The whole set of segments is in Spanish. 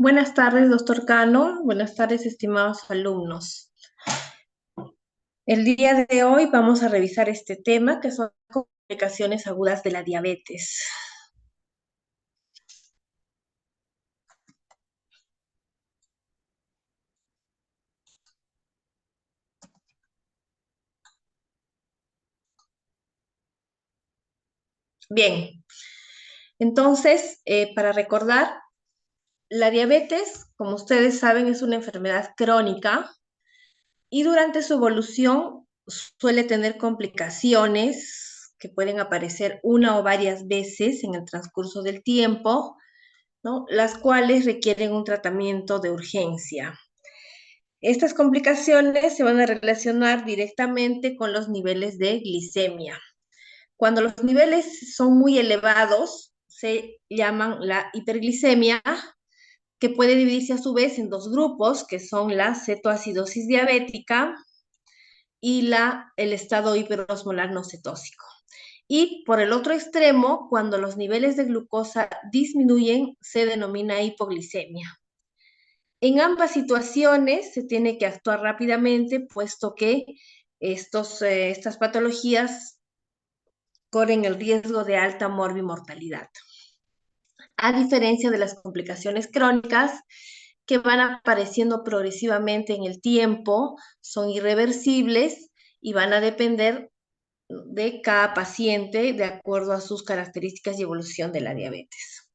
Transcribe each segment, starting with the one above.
Buenas tardes, doctor Cano. Buenas tardes, estimados alumnos. El día de hoy vamos a revisar este tema que son complicaciones agudas de la diabetes. Bien, entonces, para recordar, la diabetes, como ustedes saben, es una enfermedad crónica y durante su evolución suele tener complicaciones que pueden aparecer una o varias veces en el transcurso del tiempo, ¿no? Las cuales requieren un tratamiento de urgencia. Estas complicaciones se van a relacionar directamente con los niveles de glicemia. Cuando los niveles son muy elevados, se llaman la hiperglicemia, que puede dividirse a su vez en dos grupos, que son la cetoacidosis diabética y el estado hiperosmolar no cetósico. Y por el otro extremo, cuando los niveles de glucosa disminuyen, se denomina hipoglicemia. En ambas situaciones se tiene que actuar rápidamente, puesto que estas patologías corren el riesgo de alta morbimortalidad. A diferencia de las complicaciones crónicas, que van apareciendo progresivamente en el tiempo, son irreversibles y van a depender de cada paciente de acuerdo a sus características y evolución de la diabetes.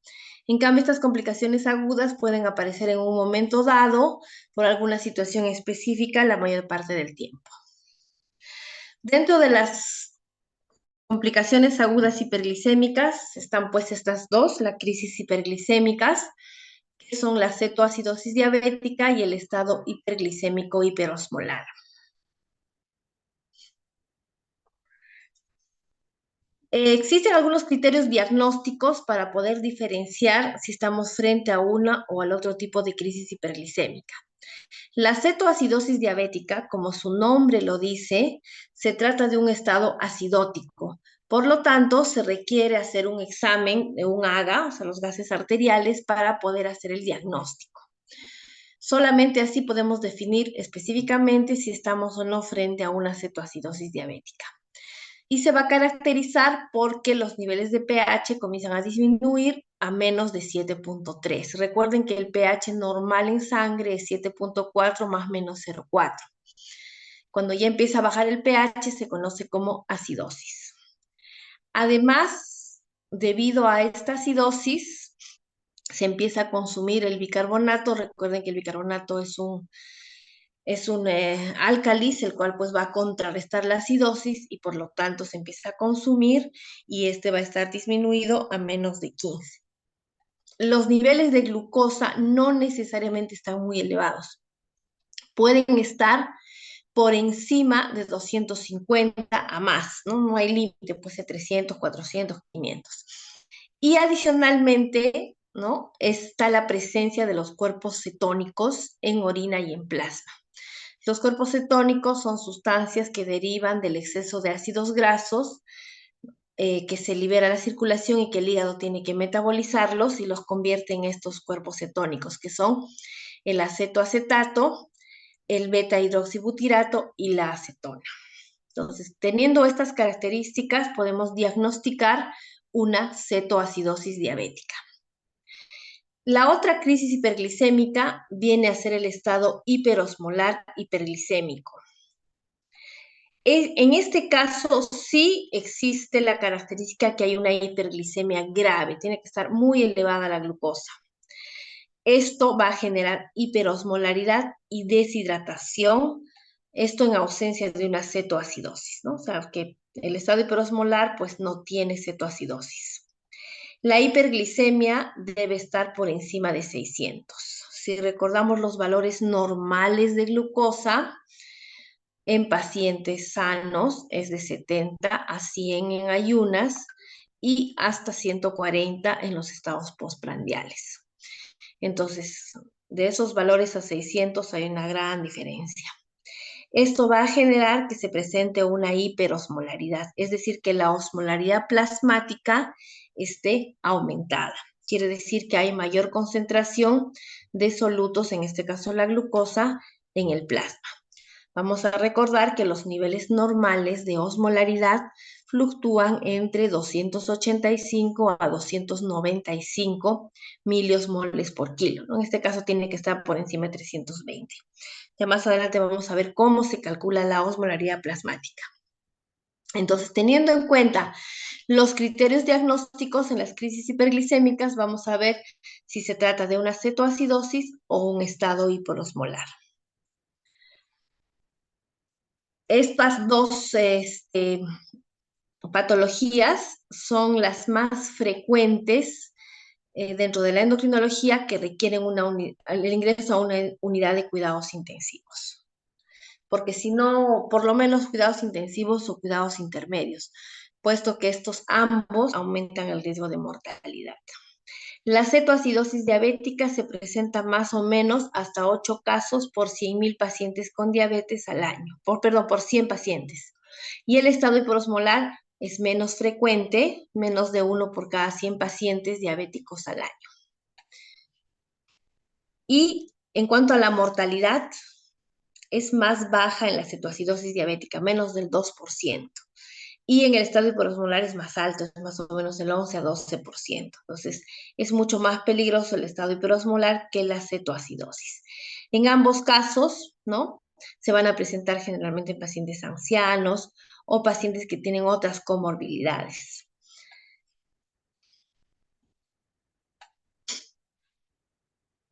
En cambio, estas complicaciones agudas pueden aparecer en un momento dado por alguna situación específica la mayor parte del tiempo. Dentro de las complicaciones agudas hiperglicémicas están pues estas dos, la crisis hiperglicémicas, que son la cetoacidosis diabética y el estado hiperglicémico hiperosmolar. Existen algunos criterios diagnósticos para poder diferenciar si estamos frente a una o al otro tipo de crisis hiperglicémica. La cetoacidosis diabética, como su nombre lo dice, se trata de un estado acidótico. Por lo tanto, se requiere hacer un examen de un AGA, o sea, los gases arteriales, para poder hacer el diagnóstico. Solamente así podemos definir específicamente si estamos o no frente a una cetoacidosis diabética. Y se va a caracterizar porque los niveles de pH comienzan a disminuir a menos de 7.3. Recuerden que el pH normal en sangre es 7.4 más menos 0.4. Cuando ya empieza a bajar el pH se conoce como acidosis. Además, debido a esta acidosis, se empieza a consumir el bicarbonato. Recuerden que el bicarbonato es un álcalis, el cual pues va a contrarrestar la acidosis y por lo tanto se empieza a consumir y este va a estar disminuido a menos de 15. Los niveles de glucosa no necesariamente están muy elevados. Pueden estar por encima de 250 a más, ¿no? No hay límite, puede ser 300, 400, 500. Y adicionalmente, ¿no? Está la presencia de los cuerpos cetónicos en orina y en plasma. Los cuerpos cetónicos son sustancias que derivan del exceso de ácidos grasos que se libera a la circulación y que el hígado tiene que metabolizarlos y los convierte en estos cuerpos cetónicos, que son el acetoacetato, el beta-hidroxibutirato y la acetona. Entonces, teniendo estas características, podemos diagnosticar una cetoacidosis diabética. La otra crisis hiperglicémica viene a ser el estado hiperosmolar hiperglicémico. En este caso sí existe la característica que hay una hiperglicemia grave, tiene que estar muy elevada la glucosa. Esto va a generar hiperosmolaridad y deshidratación, esto en ausencia de una cetoacidosis, ¿no? O sea, que el estado hiperosmolar pues no tiene cetoacidosis. La hiperglicemia debe estar por encima de 600. Si recordamos los valores normales de glucosa, en pacientes sanos es de 70 a 100 en ayunas y hasta 140 en los estados postprandiales. Entonces, de esos valores a 600 hay una gran diferencia. Esto va a generar que se presente una hiperosmolaridad, es decir, que la osmolaridad plasmática esté aumentada. quiere decir que hay mayor concentración de solutos, en este caso la glucosa, en el plasma. Vamos a recordar que los niveles normales de osmolaridad fluctúan entre 285 a 295 miliosmoles por kilo, ¿no? En este caso tiene que estar por encima de 320. Ya más adelante vamos a ver cómo se calcula la osmolaridad plasmática. Entonces, teniendo en cuenta los criterios diagnósticos en las crisis hiperglicémicas, vamos a ver si se trata de una cetoacidosis o un estado hiperosmolar. Estas dos patologías son las más frecuentes dentro de la endocrinología que requieren el ingreso a una unidad de cuidados intensivos. Porque si no, por lo menos cuidados intensivos o cuidados intermedios, puesto que estos ambos aumentan el riesgo de mortalidad. La cetoacidosis diabética se presenta más o menos hasta 8 casos por 100.000 pacientes con diabetes al año, por 100 pacientes. Y el estado hiperosmolar es menos frecuente, menos de 1 por cada 100 pacientes diabéticos al año. Y en cuanto a la mortalidad, es más baja en la cetoacidosis diabética, menos del 2%. Y en el estado hiperosmolar es más alto, es más o menos el 11 a 12%. Entonces, es mucho más peligroso el estado hiperosmolar que la cetoacidosis. En ambos casos, ¿no? Se van a presentar generalmente en pacientes ancianos o pacientes que tienen otras comorbilidades.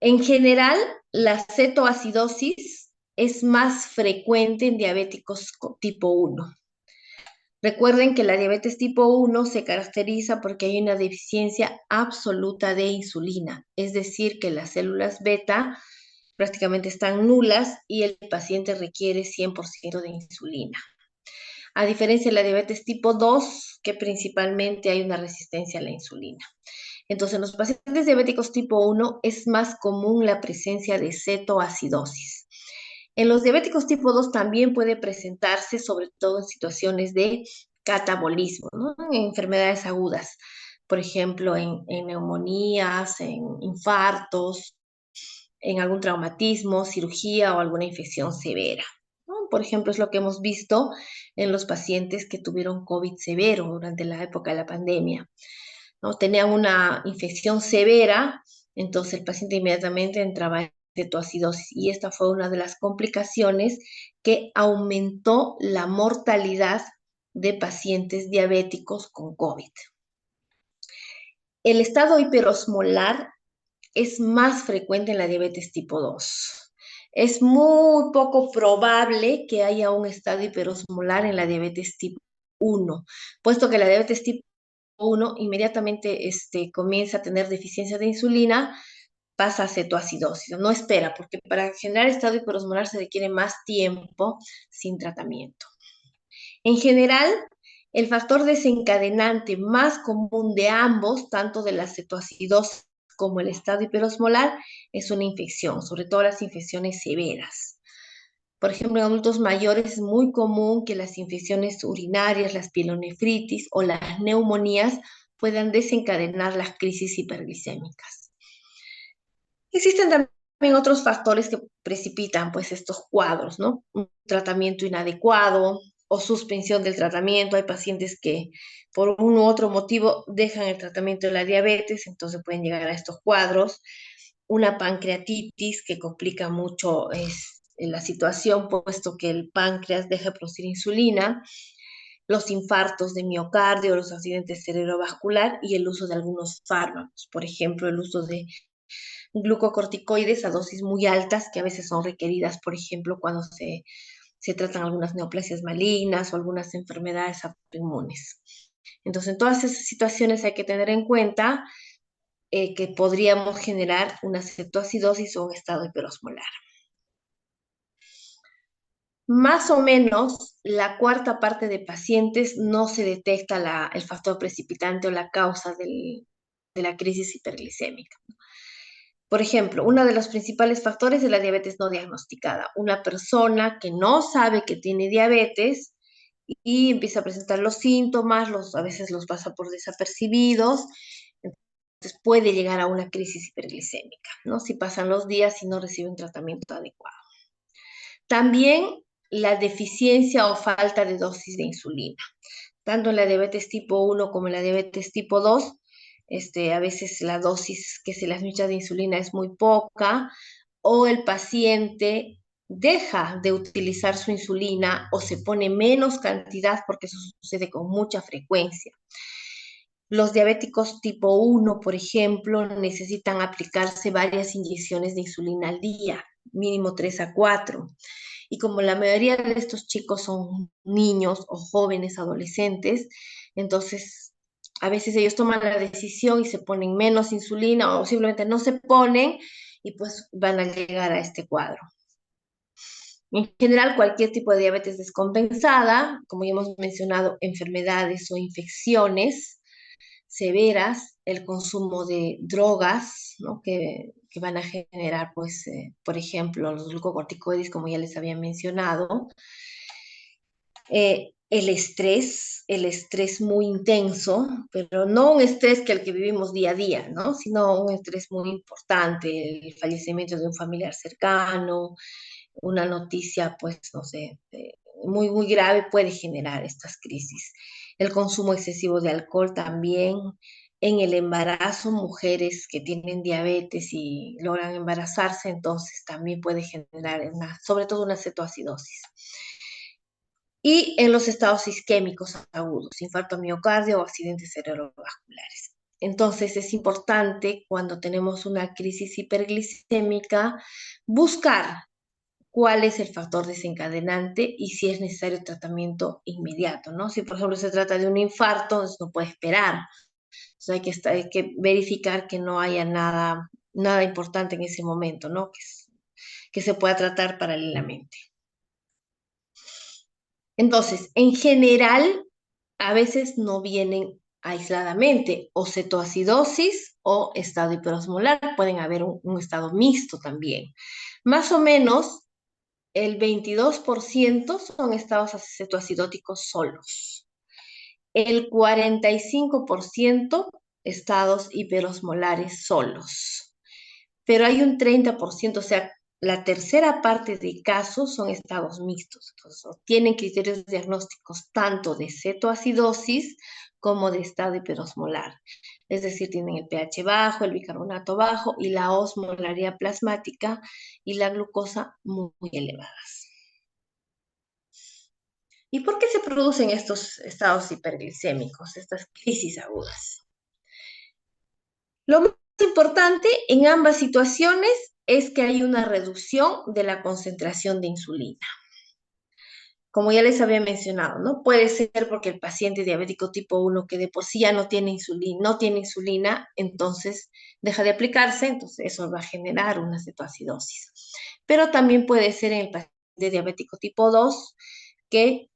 En general, la cetoacidosis es más frecuente en diabéticos tipo 1. Recuerden que la diabetes tipo 1 se caracteriza porque hay una deficiencia absoluta de insulina, es decir, que las células beta prácticamente están nulas y el paciente requiere 100% de insulina. A diferencia de la diabetes tipo 2, que principalmente hay una resistencia a la insulina. Entonces, en los pacientes diabéticos tipo 1 es más común la presencia de cetoacidosis. En los diabéticos tipo 2 también puede presentarse, sobre todo en situaciones de catabolismo, ¿no? En enfermedades agudas, por ejemplo, en neumonías, en infartos, en algún traumatismo, cirugía o alguna infección severa, ¿no? Por ejemplo, es lo que hemos visto en los pacientes que tuvieron COVID severo durante la época de la pandemia, ¿no? Tenían una infección severa, entonces el paciente inmediatamente entraba en cetoacidosis y esta fue una de las complicaciones que aumentó la mortalidad de pacientes diabéticos con COVID. El estado hiperosmolar es más frecuente en la diabetes tipo 2. Es muy poco probable que haya un estado hiperosmolar en la diabetes tipo 1, puesto que la diabetes tipo 1 inmediatamente comienza a tener deficiencia de insulina, pasa a cetoacidosis. No espera, porque para generar estado hiperosmolar se requiere más tiempo sin tratamiento. En general, el factor desencadenante más común de ambos, tanto de la cetoacidosis como el estado hiperosmolar, es una infección, sobre todo las infecciones severas. Por ejemplo, en adultos mayores es muy común que las infecciones urinarias, las pielonefritis o las neumonías puedan desencadenar las crisis hiperglicémicas. Existen también otros factores que precipitan pues estos cuadros, ¿no? Un tratamiento inadecuado o suspensión del tratamiento. Hay pacientes que por un u otro motivo dejan el tratamiento de la diabetes, entonces pueden llegar a estos cuadros. Una pancreatitis que complica mucho la situación, puesto que el páncreas deja de producir insulina, los infartos de miocardio, los accidentes cerebrovascular y el uso de algunos fármacos, por ejemplo, el uso de glucocorticoides a dosis muy altas que a veces son requeridas, por ejemplo, cuando se tratan algunas neoplasias malignas o algunas enfermedades autoinmunes. Entonces, en todas esas situaciones hay que tener en cuenta que podríamos generar una cetoacidosis o un estado hiperosmolar. Más o menos la cuarta parte de pacientes no se detecta el factor precipitante o la causa de la crisis hiperglicémica. Por ejemplo, uno de los principales factores es la diabetes no diagnosticada. Una persona que no sabe que tiene diabetes y empieza a presentar los síntomas, a veces los pasa por desapercibidos, puede llegar a una crisis hiperglicémica, ¿no? Si pasan los días y no recibe un tratamiento adecuado. También la deficiencia o falta de dosis de insulina, tanto en la diabetes tipo 1 como en la diabetes tipo 2, a veces la dosis que se le administra de insulina es muy poca, o el paciente deja de utilizar su insulina o se pone menos cantidad, porque eso sucede con mucha frecuencia. Los diabéticos tipo 1, por ejemplo, necesitan aplicarse varias inyecciones de insulina al día, mínimo 3 a 4. Y como la mayoría de estos chicos son niños o jóvenes adolescentes, entonces a veces ellos toman la decisión y se ponen menos insulina o simplemente no se ponen y pues van a llegar a este cuadro. En general, cualquier tipo de diabetes descompensada, como ya hemos mencionado, enfermedades o infecciones severas, el consumo de drogas, ¿no? que van a generar, pues, por ejemplo, los glucocorticoides, como ya les había mencionado, el estrés muy intenso, pero no un estrés que el que vivimos día a día, ¿no? Sino un estrés muy importante, el fallecimiento de un familiar cercano, una noticia, pues, no sé, muy, muy grave puede generar estas crisis. El consumo excesivo de alcohol también. En el embarazo, mujeres que tienen diabetes y logran embarazarse, entonces también puede generar sobre todo una cetoacidosis. Y en los estados isquémicos agudos, infarto miocardio o accidentes cerebrovasculares. Entonces es importante cuando tenemos una crisis hiperglicémica buscar cuál es el factor desencadenante y si es necesario tratamiento inmediato, ¿no? Si, por ejemplo, se trata de un infarto, entonces no puede esperar. Entonces hay que verificar que no haya nada importante en ese momento, ¿no? Que se pueda tratar paralelamente. Entonces, en general, a veces no vienen aisladamente, o cetoacidosis o estado hiperosmolar, pueden haber un estado mixto también. Más o menos el 22% son estados cetoacidóticos solos. El 45% estados hiperosmolares solos. Pero hay un 30%, o sea, la tercera parte de casos son estados mixtos. Entonces, tienen criterios diagnósticos tanto de cetoacidosis como de estado hiperosmolar. Es decir, tienen el pH bajo, el bicarbonato bajo y la osmolaridad plasmática y la glucosa muy, muy elevadas. ¿Y por qué se producen estos estados hiperglicémicos, estas crisis agudas? Lo más importante en ambas situaciones es que hay una reducción de la concentración de insulina. Como ya les había mencionado, ¿no? Puede ser porque el paciente diabético tipo 1 que de por sí ya no tiene insulina, entonces deja de aplicarse, entonces eso va a generar una cetoacidosis. Pero también puede ser en el paciente diabético tipo 2 que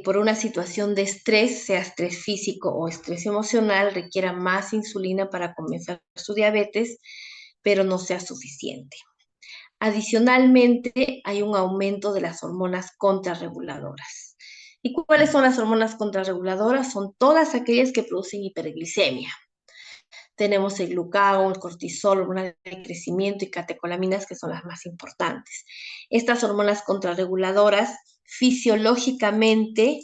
por una situación de estrés, sea estrés físico o estrés emocional, requiera más insulina para comenzar su diabetes, pero no sea suficiente. Adicionalmente, hay un aumento de las hormonas contrarreguladoras. ¿Y cuáles son las hormonas contrarreguladoras? Son todas aquellas que producen hiperglicemia. Tenemos el glucagón, el cortisol, hormonas de crecimiento y catecolaminas, que son las más importantes. Estas hormonas contrarreguladoras fisiológicamente,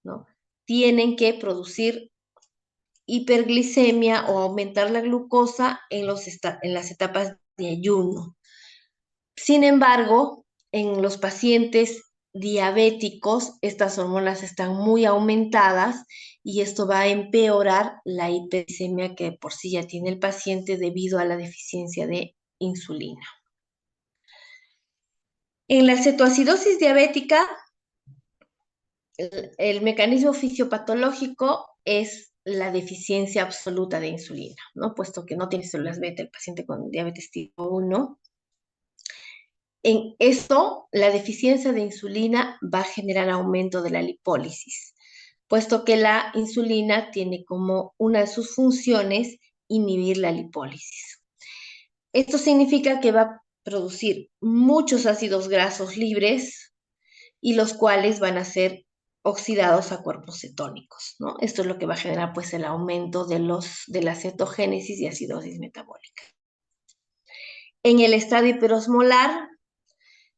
¿no?, tienen que producir hiperglicemia o aumentar la glucosa en las etapas de ayuno. Sin embargo, en los pacientes diabéticos, estas hormonas están muy aumentadas y esto va a empeorar la hiperglicemia que por sí ya tiene el paciente debido a la deficiencia de insulina. En la cetoacidosis diabética, el mecanismo fisiopatológico es la deficiencia absoluta de insulina, ¿no? Puesto que no tiene células beta el paciente con diabetes tipo 1. En esto, la deficiencia de insulina va a generar aumento de la lipólisis, puesto que la insulina tiene como una de sus funciones inhibir la lipólisis. Esto significa que va a producir muchos ácidos grasos libres y los cuales van a ser oxidados a cuerpos cetónicos, ¿no? Esto es lo que va a generar pues el aumento de la cetogénesis y acidosis metabólica. En el estadio hiperosmolar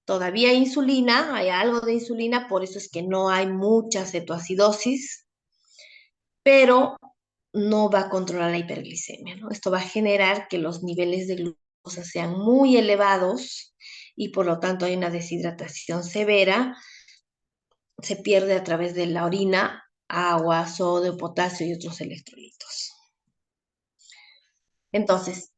todavía hay insulina, hay algo de insulina, por eso es que no hay mucha cetoacidosis, pero no va a controlar la hiperglicemia, ¿no? Esto va a generar que los niveles de glucosa sean muy elevados y por lo tanto hay una deshidratación severa, se pierde a través de la orina agua, sodio, potasio y otros electrolitos. Entonces,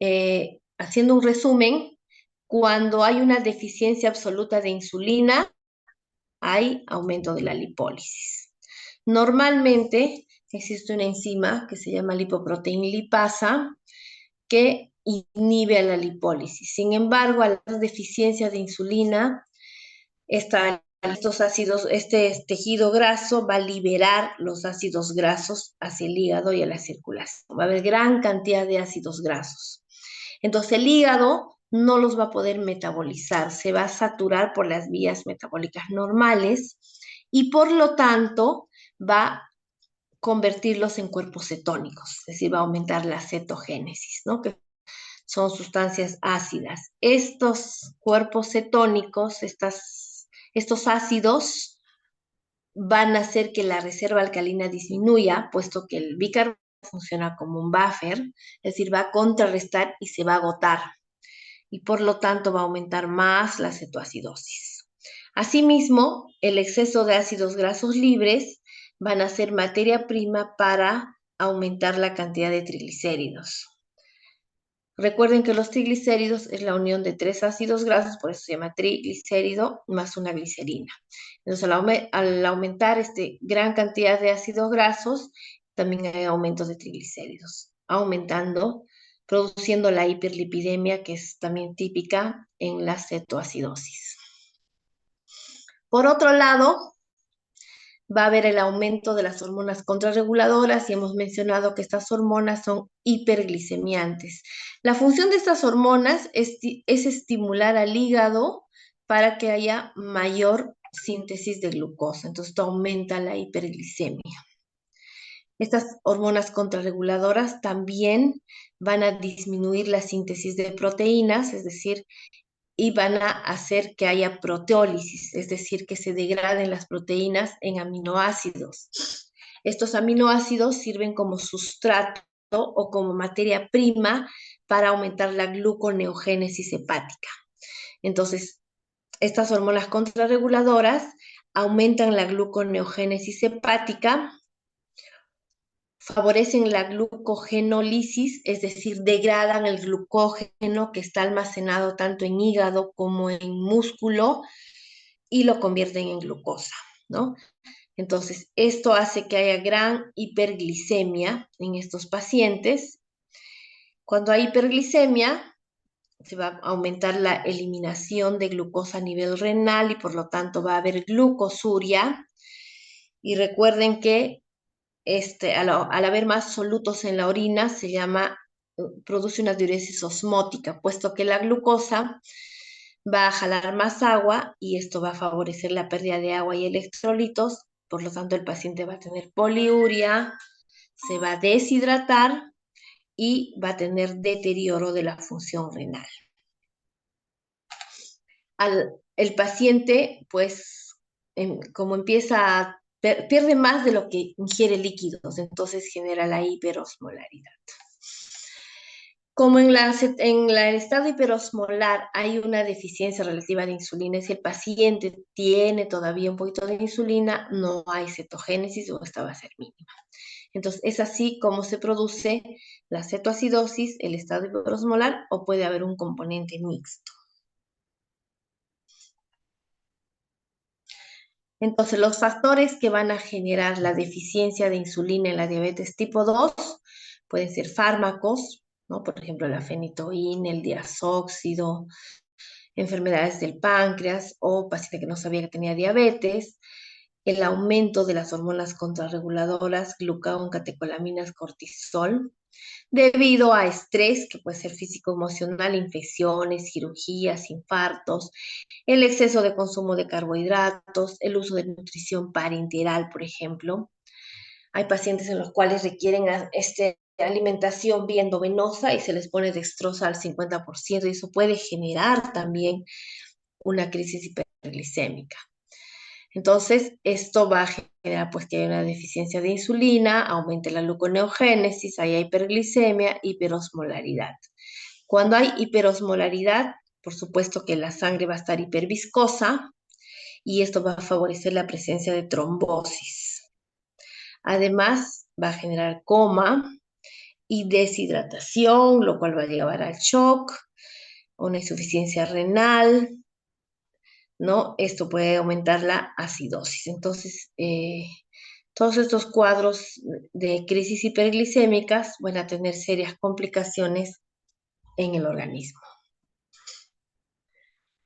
haciendo un resumen, cuando hay una deficiencia absoluta de insulina, hay aumento de la lipólisis. Normalmente existe una enzima que se llama lipoproteína lipasa que inhibe a la lipólisis. Sin embargo, a la deficiencia de insulina, estos ácidos, este tejido graso va a liberar los ácidos grasos hacia el hígado y a la circulación. Va a haber gran cantidad de ácidos grasos. Entonces el hígado no los va a poder metabolizar, se va a saturar por las vías metabólicas normales y por lo tanto va a convertirlos en cuerpos cetónicos, es decir, va a aumentar la cetogénesis, ¿no? Que son sustancias ácidas. Estos cuerpos cetónicos, estos ácidos, van a hacer que la reserva alcalina disminuya, puesto que el bicarbonato funciona como un buffer, es decir, va a contrarrestar y se va a agotar, y por lo tanto va a aumentar más la cetoacidosis. Asimismo, el exceso de ácidos grasos libres van a ser materia prima para aumentar la cantidad de triglicéridos. Recuerden que los triglicéridos es la unión de tres ácidos grasos, por eso se llama triglicérido más una glicerina. Entonces, al aumentar gran cantidad de ácidos grasos, también hay aumentos de triglicéridos, produciendo la hiperlipidemia, que es también típica en la cetoacidosis. Por otro lado, va a haber el aumento de las hormonas contrarreguladoras y hemos mencionado que estas hormonas son hiperglicemiantes. La función de estas hormonas es estimular al hígado para que haya mayor síntesis de glucosa. Entonces, esto aumenta la hiperglicemia. Estas hormonas contrarreguladoras también van a disminuir la síntesis de proteínas, es decir, y van a hacer que haya proteólisis, es decir, que se degraden las proteínas en aminoácidos. Estos aminoácidos sirven como sustrato o como materia prima para aumentar la gluconeogénesis hepática. Entonces, estas hormonas contrarreguladoras aumentan la gluconeogénesis hepática, favorecen la glucogenólisis, es decir, degradan el glucógeno que está almacenado tanto en hígado como en músculo y lo convierten en glucosa, ¿no? Entonces, esto hace que haya gran hiperglicemia en estos pacientes. Cuando hay hiperglicemia, se va a aumentar la eliminación de glucosa a nivel renal y por lo tanto va a haber glucosuria. Y recuerden que al haber más solutos en la orina, produce una diuresis osmótica, puesto que la glucosa va a jalar más agua y esto va a favorecer la pérdida de agua y electrolitos, por lo tanto el paciente va a tener poliuria, se va a deshidratar y va a tener deterioro de la función renal. El paciente, pues, como pierde más de lo que ingiere líquidos, entonces genera la hiperosmolaridad. Como en el estado hiperosmolar hay una deficiencia relativa de insulina, si el paciente tiene todavía un poquito de insulina, no hay cetogénesis o esta va a ser mínima. Entonces, es así como se produce la cetoacidosis, el estado hiperosmolar, o puede haber un componente mixto. Entonces, los factores que van a generar la deficiencia de insulina en la diabetes tipo 2 pueden ser fármacos, ¿no? Por ejemplo, la fenitoína, el diazóxido, enfermedades del páncreas o paciente que no sabía que tenía diabetes, el aumento de las hormonas contrarreguladoras, glucagón, catecolaminas, cortisol, debido a estrés, que puede ser físico, emocional, infecciones, cirugías, infartos, el exceso de consumo de carbohidratos, el uso de nutrición parenteral, por ejemplo. Hay pacientes en los cuales requieren alimentación vía endovenosa y se les pone dextrosa al 50% y eso puede generar también una crisis hiperglicémica. Entonces, esto va a generar pues que haya una deficiencia de insulina, aumente la gluconeogénesis, haya hiperglicemia, hiperosmolaridad. Cuando hay hiperosmolaridad, por supuesto que la sangre va a estar hiperviscosa y esto va a favorecer la presencia de trombosis. Además, va a generar coma y deshidratación, lo cual va a llevar al shock, una insuficiencia renal, ¿no? Esto puede aumentar la acidosis. Entonces, todos estos cuadros de crisis hiperglicémicas van a tener serias complicaciones en el organismo.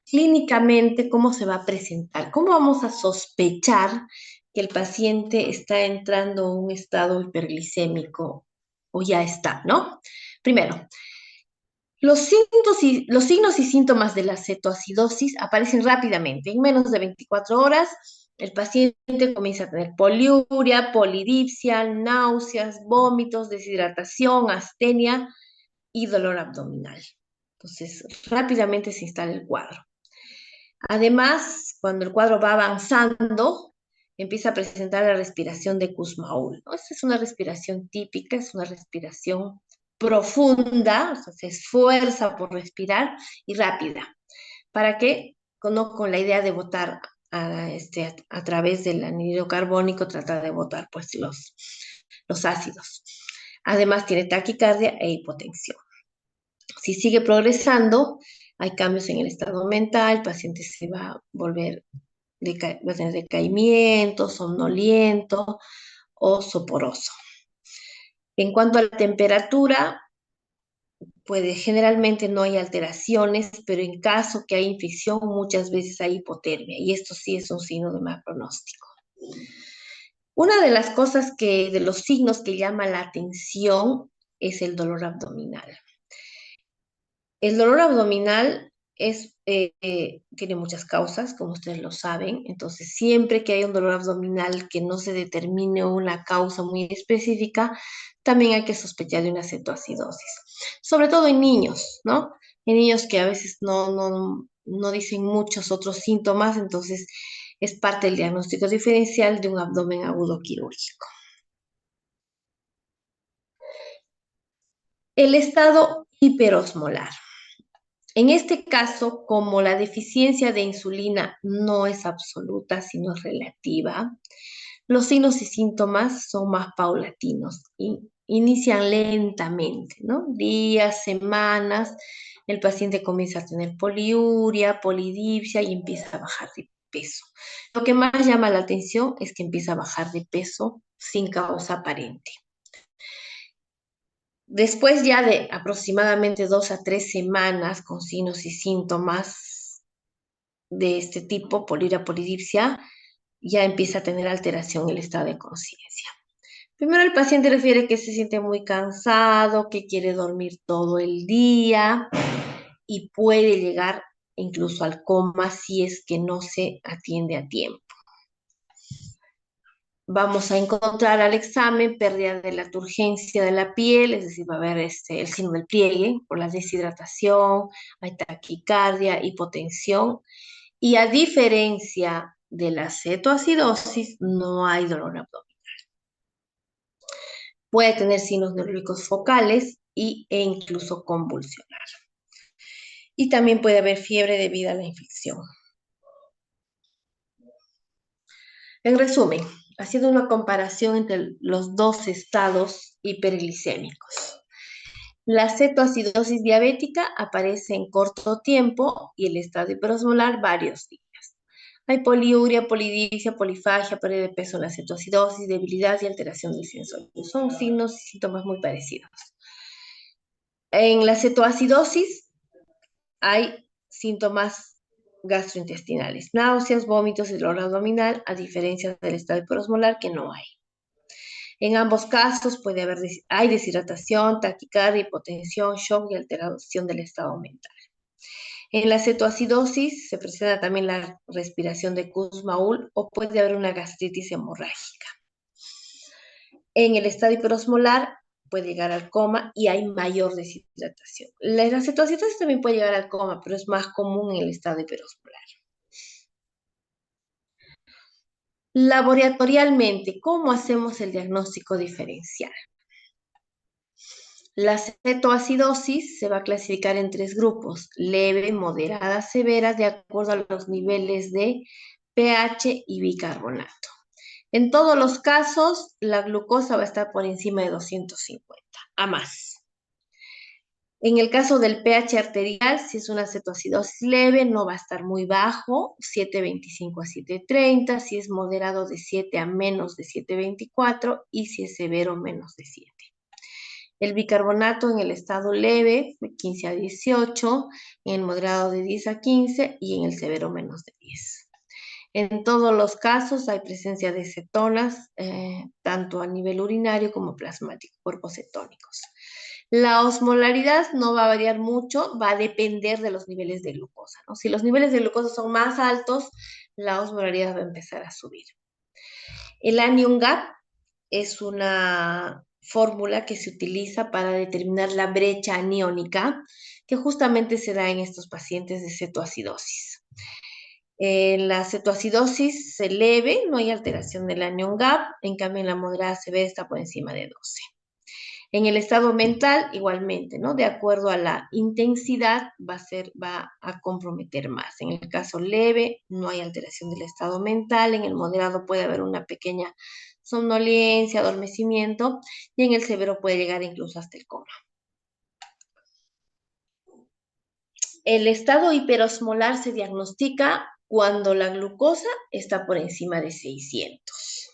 Clínicamente, ¿cómo se va a presentar? ¿Cómo vamos a sospechar que el paciente está entrando a un estado hiperglicémico o ya está, ¿no? Primero, los signos y síntomas de la cetoacidosis aparecen rápidamente. En menos de 24 horas, el paciente comienza a tener poliuria, polidipsia, náuseas, vómitos, deshidratación, astenia y dolor abdominal. Entonces, rápidamente se instala el cuadro. Además, cuando el cuadro va avanzando, empieza a presentar la respiración de Kussmaul, ¿no? Esta es una respiración típica, es una respiración profunda, o sea, se esfuerza por respirar y rápida. ¿Para qué? No con la idea de botar a través del anhídrido carbónico, trata de botar pues los ácidos. Además tiene taquicardia e hipotensión. Si sigue progresando, hay cambios en el estado mental, el paciente se va a volver, va a tener decaimiento, somnoliento o soporoso. En cuanto a la temperatura, generalmente no hay alteraciones, pero en caso que hay infección, muchas veces hay hipotermia, y esto sí es un signo de mal pronóstico. Una de las cosas de los signos que llama la atención es el dolor abdominal. El dolor abdominal tiene muchas causas, como ustedes lo saben. Entonces, siempre que hay un dolor abdominal que no se determine una causa muy específica, también hay que sospechar de una cetoacidosis. Sobre todo en niños, ¿no? En niños que a veces no dicen muchos otros síntomas, entonces es parte del diagnóstico diferencial de un abdomen agudo quirúrgico. El estado hiperosmolar. En este caso, como la deficiencia de insulina no es absoluta, sino relativa, los signos y síntomas son más paulatinos y inician lentamente, ¿no? Días, semanas, el paciente comienza a tener poliuria, polidipsia y empieza a bajar de peso. Lo que más llama la atención es que empieza a bajar de peso sin causa aparente. Después ya de aproximadamente 2 a 3 semanas con signos y síntomas de este tipo, poliuria, polidipsia, ya empieza a tener alteración en el estado de conciencia. Primero el paciente refiere que se siente muy cansado, que quiere dormir todo el día y puede llegar incluso al coma si es que no se atiende a tiempo. Vamos a encontrar al examen pérdida de la turgencia de la piel, es decir, va a haber el signo del pliegue por la deshidratación, hay taquicardia, hipotensión, y a diferencia de la cetoacidosis, no hay dolor abdominal. Puede tener signos neurológicos focales e incluso convulsionar. Y también puede haber fiebre debido a la infección. En resumen, haciendo una comparación entre los dos estados hiperglicémicos. La cetoacidosis diabética aparece en corto tiempo y el estado hiperosmolar varios días. Hay poliuria, polidipsia, polifagia, pérdida de peso en la cetoacidosis, debilidad y alteración del sensorio. Son signos y síntomas muy parecidos. En la cetoacidosis hay síntomas gastrointestinales, náuseas, vómitos y dolor abdominal, a diferencia del estado hiperosmolar que no hay. En ambos casos hay deshidratación, taquicardia, hipotensión, shock y alteración del estado mental. En la cetoacidosis se presenta también la respiración de Kussmaul o puede haber una gastritis hemorrágica. En el estado hiperosmolar puede llegar al coma y hay mayor deshidratación. La cetoacidosis también puede llegar al coma, pero es más común en el estado hiperosmolar. Laboratorialmente, ¿cómo hacemos el diagnóstico diferencial? La cetoacidosis se va a clasificar en 3 grupos: leve, moderada, severa, de acuerdo a los niveles de pH y bicarbonato. En todos los casos, la glucosa va a estar por encima de 250, a más. En el caso del pH arterial, si es una cetoacidosis leve, no va a estar muy bajo, 7.25 a 7.30, si es moderado de 7 a menos de 7.24 y si es severo menos de 7. El bicarbonato en el estado leve, de 15 a 18, en el moderado de 10 a 15 y en el severo menos de 10. En todos los casos hay presencia de cetonas, tanto a nivel urinario como plasmático, cuerpos cetónicos. La osmolaridad no va a variar mucho, va a depender de los niveles de glucosa, ¿no? Si los niveles de glucosa son más altos, la osmolaridad va a empezar a subir. El anion gap es una fórmula que se utiliza para determinar la brecha aniónica que justamente se da en estos pacientes de cetoacidosis. En la cetoacidosis leve no hay alteración del anion gap, en cambio en la moderada severa está por encima de 12. En el estado mental, igualmente, ¿no? De acuerdo a la intensidad, va a comprometer más. En el caso leve, no hay alteración del estado mental. En el moderado puede haber una pequeña somnolencia, adormecimiento, y en el severo puede llegar incluso hasta el coma. El estado hiperosmolar se diagnostica cuando la glucosa está por encima de 600.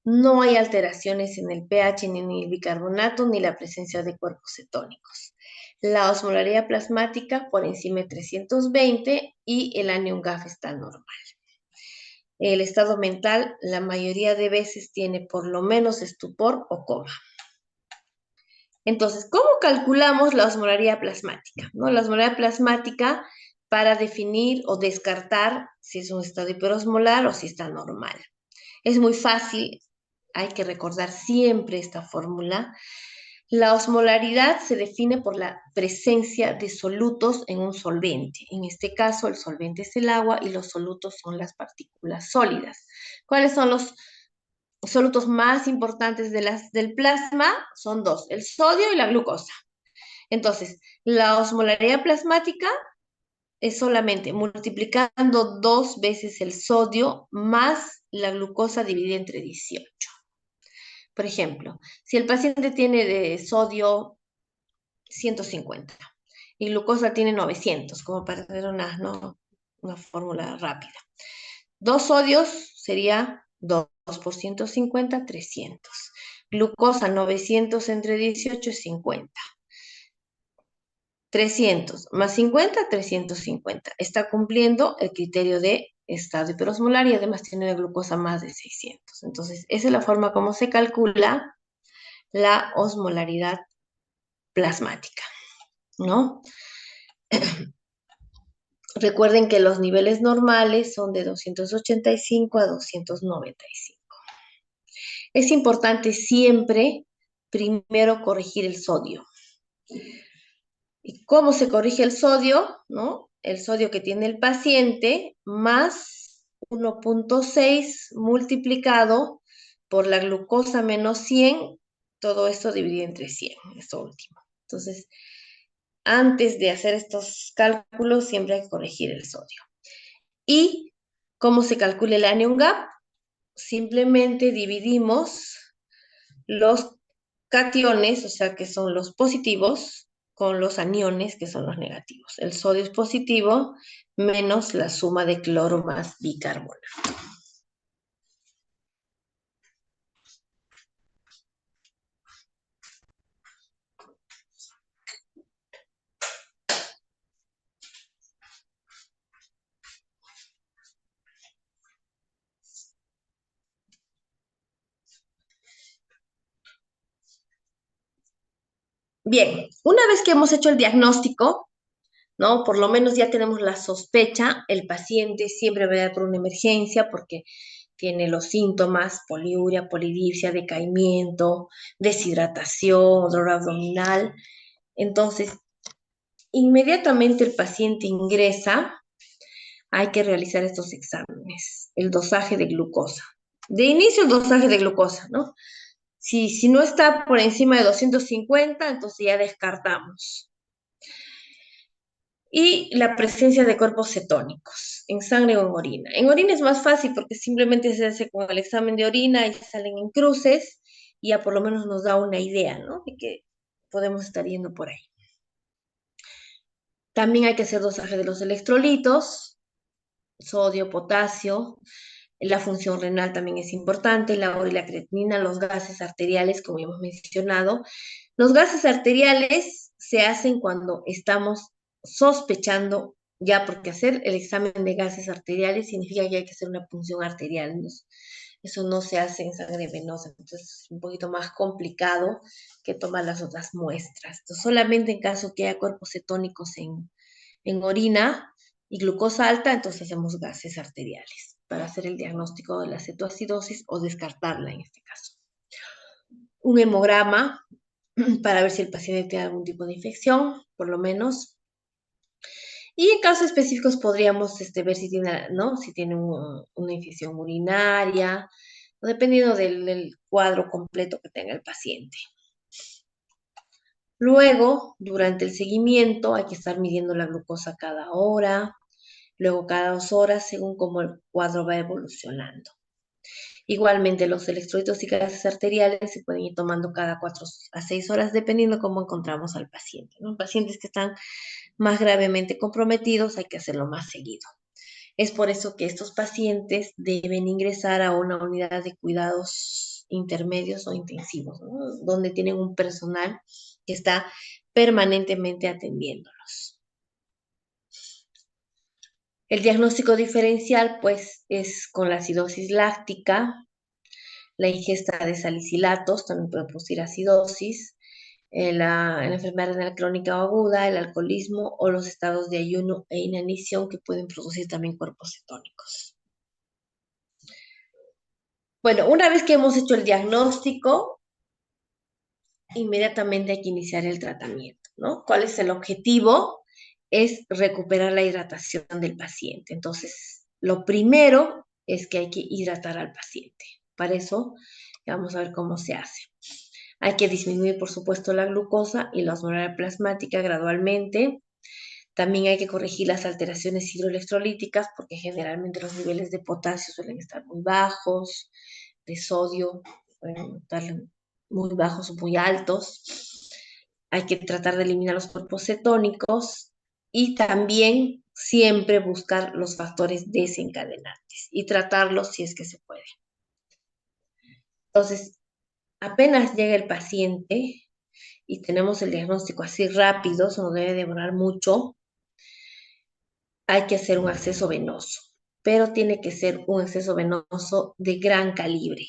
No hay alteraciones en el pH ni en el bicarbonato ni la presencia de cuerpos cetónicos. La osmolaridad plasmática por encima de 320 y el anion GAF está normal. El estado mental la mayoría de veces tiene por lo menos estupor o coma. Entonces, ¿cómo calculamos la osmolaridad plasmática? ¿No? La osmolaridad plasmática para definir o descartar si es un estado hiperosmolar o si está normal. Es muy fácil, hay que recordar siempre esta fórmula. La osmolaridad se define por la presencia de solutos en un solvente. En este caso, el solvente es el agua y los solutos son las partículas sólidas. ¿Cuáles son los solutos más importantes del plasma? Son 2, el sodio y la glucosa. Entonces, la osmolaridad plasmática es solamente multiplicando 2 veces el sodio más la glucosa dividida entre 18. Por ejemplo, si el paciente tiene de sodio 150 y glucosa tiene 900, como para tener una fórmula rápida. 2 sodios sería 2 por 150, 300. Glucosa 900 entre 18 es 50. 300 más 50, 350. Está cumpliendo el criterio de estado hiperosmolar y además tiene una glucosa más de 600. Entonces, esa es la forma como se calcula la osmolaridad plasmática, ¿no? Recuerden que los niveles normales son de 285 a 295. Es importante siempre primero corregir el sodio. ¿Y cómo se corrige el sodio? ¿No? El sodio que tiene el paciente más 1.6 multiplicado por la glucosa menos 100, todo esto dividido entre 100, esto último. Entonces, antes de hacer estos cálculos, siempre hay que corregir el sodio. ¿Y cómo se calcula el anion gap? Simplemente dividimos los cationes, o sea, que son los positivos, con los aniones, que son los negativos. El sodio es positivo menos la suma de cloro más bicarbonato. Bien, una vez que hemos hecho el diagnóstico, ¿no? Por lo menos ya tenemos la sospecha, el paciente siempre va a ir por una emergencia porque tiene los síntomas, poliuria, polidipsia, decaimiento, deshidratación, dolor abdominal. Entonces, inmediatamente el paciente ingresa, hay que realizar estos exámenes, el dosaje de glucosa. De inicio el dosaje de glucosa, ¿no? Si no está por encima de 250, entonces ya descartamos. Y la presencia de cuerpos cetónicos en sangre o en orina. En orina es más fácil porque simplemente se hace con el examen de orina y salen en cruces y ya por lo menos nos da una idea, ¿no? De que podemos estar yendo por ahí. También hay que hacer dosaje de los electrolitos, sodio, potasio. La función renal también es importante, la ura y la creatinina, los gases arteriales, como hemos mencionado. Los gases arteriales se hacen cuando estamos sospechando, ya porque hacer el examen de gases arteriales significa que hay que hacer una punción arterial. Eso no se hace en sangre venosa, entonces es un poquito más complicado que tomar las otras muestras. Entonces, solamente en caso que haya cuerpos cetónicos en orina y glucosa alta, entonces hacemos gases arteriales para hacer el diagnóstico de la cetoacidosis o descartarla en este caso. Un hemograma para ver si el paciente tiene algún tipo de infección, por lo menos. Y en casos específicos podríamos ver si tiene, ¿no? Si tiene una infección urinaria, dependiendo del cuadro completo que tenga el paciente. Luego, durante el seguimiento, hay que estar midiendo la glucosa cada hora, luego cada 2 horas, según cómo el cuadro va evolucionando. Igualmente, los electrolitos y gases arteriales se pueden ir tomando cada 4 a 6 horas, dependiendo cómo encontramos al paciente, ¿no? Pacientes que están más gravemente comprometidos, hay que hacerlo más seguido. Es por eso que estos pacientes deben ingresar a una unidad de cuidados intermedios o intensivos, ¿no? Donde tienen un personal que está permanentemente atendiéndolos. El diagnóstico diferencial, pues, es con la acidosis láctica, la ingesta de salicilatos, también puede producir acidosis, la enfermedad renal crónica o aguda, el alcoholismo o los estados de ayuno e inanición que pueden producir también cuerpos cetónicos. Bueno, una vez que hemos hecho el diagnóstico, inmediatamente hay que iniciar el tratamiento, ¿no? ¿Cuál es el objetivo? Es recuperar la hidratación del paciente. Entonces, lo primero es que hay que hidratar al paciente. Para eso, vamos a ver cómo se hace. Hay que disminuir, por supuesto, la glucosa y la osmolar plasmática gradualmente. También hay que corregir las alteraciones hidroelectrolíticas porque generalmente los niveles de potasio suelen estar muy bajos, de sodio pueden estar muy bajos o muy altos. Hay que tratar de eliminar los cuerpos cetónicos y también siempre buscar los factores desencadenantes y tratarlos si es que se puede. Entonces, apenas llega el paciente y tenemos el diagnóstico así rápido, eso no debe demorar mucho, hay que hacer un acceso venoso, pero tiene que ser un acceso venoso de gran calibre.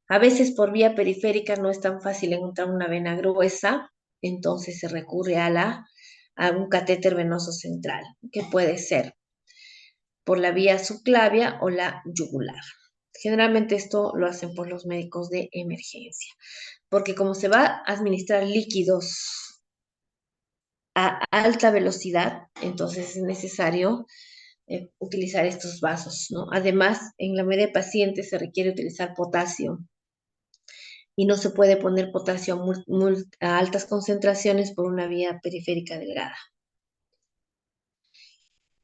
A veces por vía periférica no es tan fácil encontrar una vena gruesa, entonces se recurre a un catéter venoso central, que puede ser por la vía subclavia o la yugular. Generalmente esto lo hacen por los médicos de emergencia, porque como se va a administrar líquidos a alta velocidad, entonces es necesario utilizar estos vasos, ¿no? Además, en la mayoría de pacientes se requiere utilizar potasio y no se puede poner potasio a altas concentraciones por una vía periférica delgada.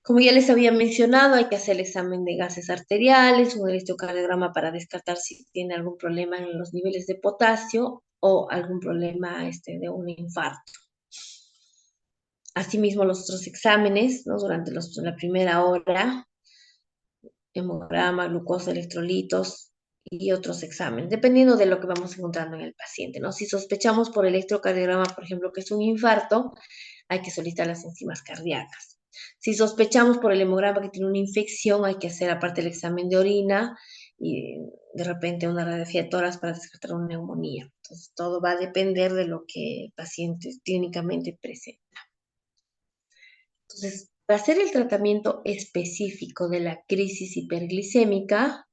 Como ya les había mencionado, hay que hacer el examen de gases arteriales, un electrocardiograma para descartar si tiene algún problema en los niveles de potasio o algún problema de un infarto. Asimismo, los otros exámenes, ¿no? Durante la primera hora, hemograma, glucosa, electrolitos y otros exámenes, dependiendo de lo que vamos encontrando en el paciente, ¿no? Si sospechamos por electrocardiograma, por ejemplo, que es un infarto, hay que solicitar las enzimas cardíacas. Si sospechamos por el hemograma que tiene una infección, hay que hacer aparte el examen de orina y de repente una radiografía de tórax para descartar una neumonía. Entonces, todo va a depender de lo que el paciente clínicamente presenta. Entonces, para hacer el tratamiento específico de la crisis hiperglicémica,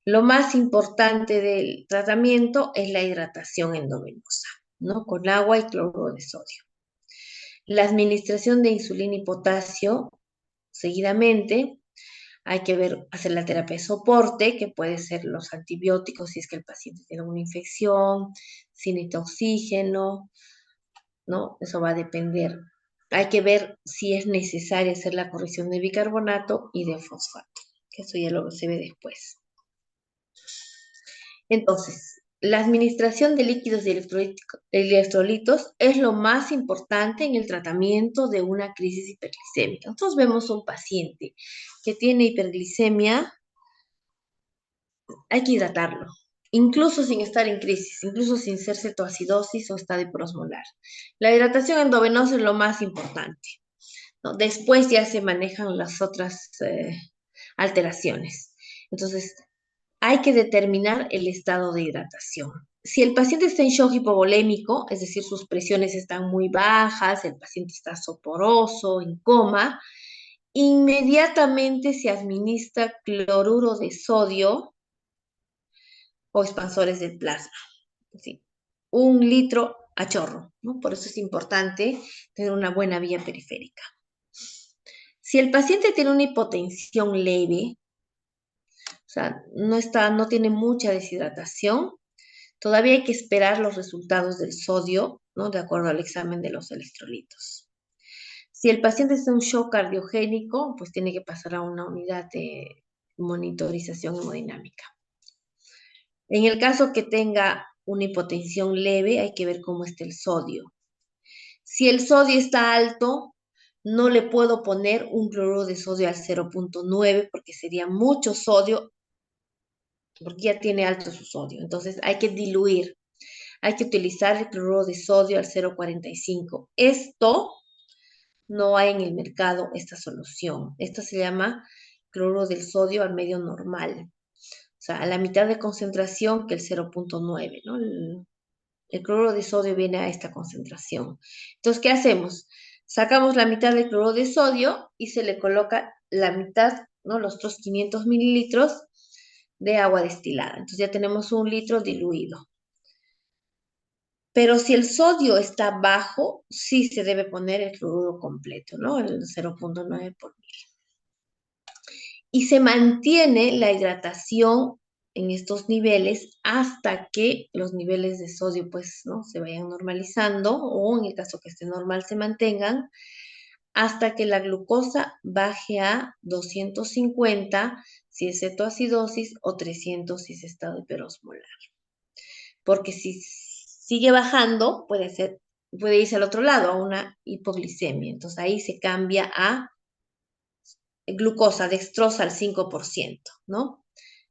lo más importante del tratamiento es la hidratación endovenosa, ¿no? Con agua y cloruro de sodio. La administración de insulina y potasio seguidamente. Hay que hacer la terapia de soporte, que puede ser los antibióticos si es que el paciente tiene una infección, si necesita oxígeno, ¿no? Eso va a depender. Hay que ver si es necesario hacer la corrección de bicarbonato y de fosfato, que eso ya lo se ve después. Entonces, la administración de líquidos y electrolitos es lo más importante en el tratamiento de una crisis hiperglicémica. Nosotros vemos un paciente que tiene hiperglicemia, hay que hidratarlo, incluso sin estar en crisis, incluso sin ser cetoacidosis o estado hiperosmolar. La hidratación endovenosa es lo más importante, ¿no? Después ya se manejan las otras alteraciones. Entonces, hay que determinar el estado de hidratación. Si el paciente está en shock hipovolémico, es decir, sus presiones están muy bajas, el paciente está soporoso, en coma, inmediatamente se administra cloruro de sodio o expansores del plasma. ¿Sí? 1 litro a chorro, ¿no? Por eso es importante tener una buena vía periférica. Si el paciente tiene una hipotensión leve, o sea, no tiene mucha deshidratación, todavía hay que esperar los resultados del sodio, ¿no? De acuerdo al examen de los electrolitos. Si el paciente está en un shock cardiogénico, pues tiene que pasar a una unidad de monitorización hemodinámica. En el caso que tenga una hipotensión leve, hay que ver cómo está el sodio. Si el sodio está alto, no le puedo poner un cloruro de sodio al 0.9 porque sería mucho sodio, porque ya tiene alto su sodio. Entonces hay que diluir, hay que utilizar el cloruro de sodio al 0.45. Esto no hay en el mercado, esta solución. Esta se llama cloruro del sodio al medio normal. O sea, a la mitad de concentración que el 0.9, ¿no? El cloruro de sodio viene a esta concentración. Entonces, ¿qué hacemos? Sacamos la mitad del cloruro de sodio y se le coloca la mitad, ¿no? Los otros 500 mililitros de agua destilada. Entonces ya tenemos 1 litro diluido. Pero si el sodio está bajo, sí se debe poner el cloruro completo, ¿no? El 0.9 por mil. Y se mantiene la hidratación en estos niveles hasta que los niveles de sodio pues no se vayan normalizando o en el caso que esté normal se mantengan hasta que la glucosa baje a 250 si es cetoacidosis o 300 si es estado hiperosmolar. Porque si sigue bajando puede irse al otro lado a una hipoglicemia. Entonces ahí se cambia a glucosa, dextrosa al 5%, ¿no?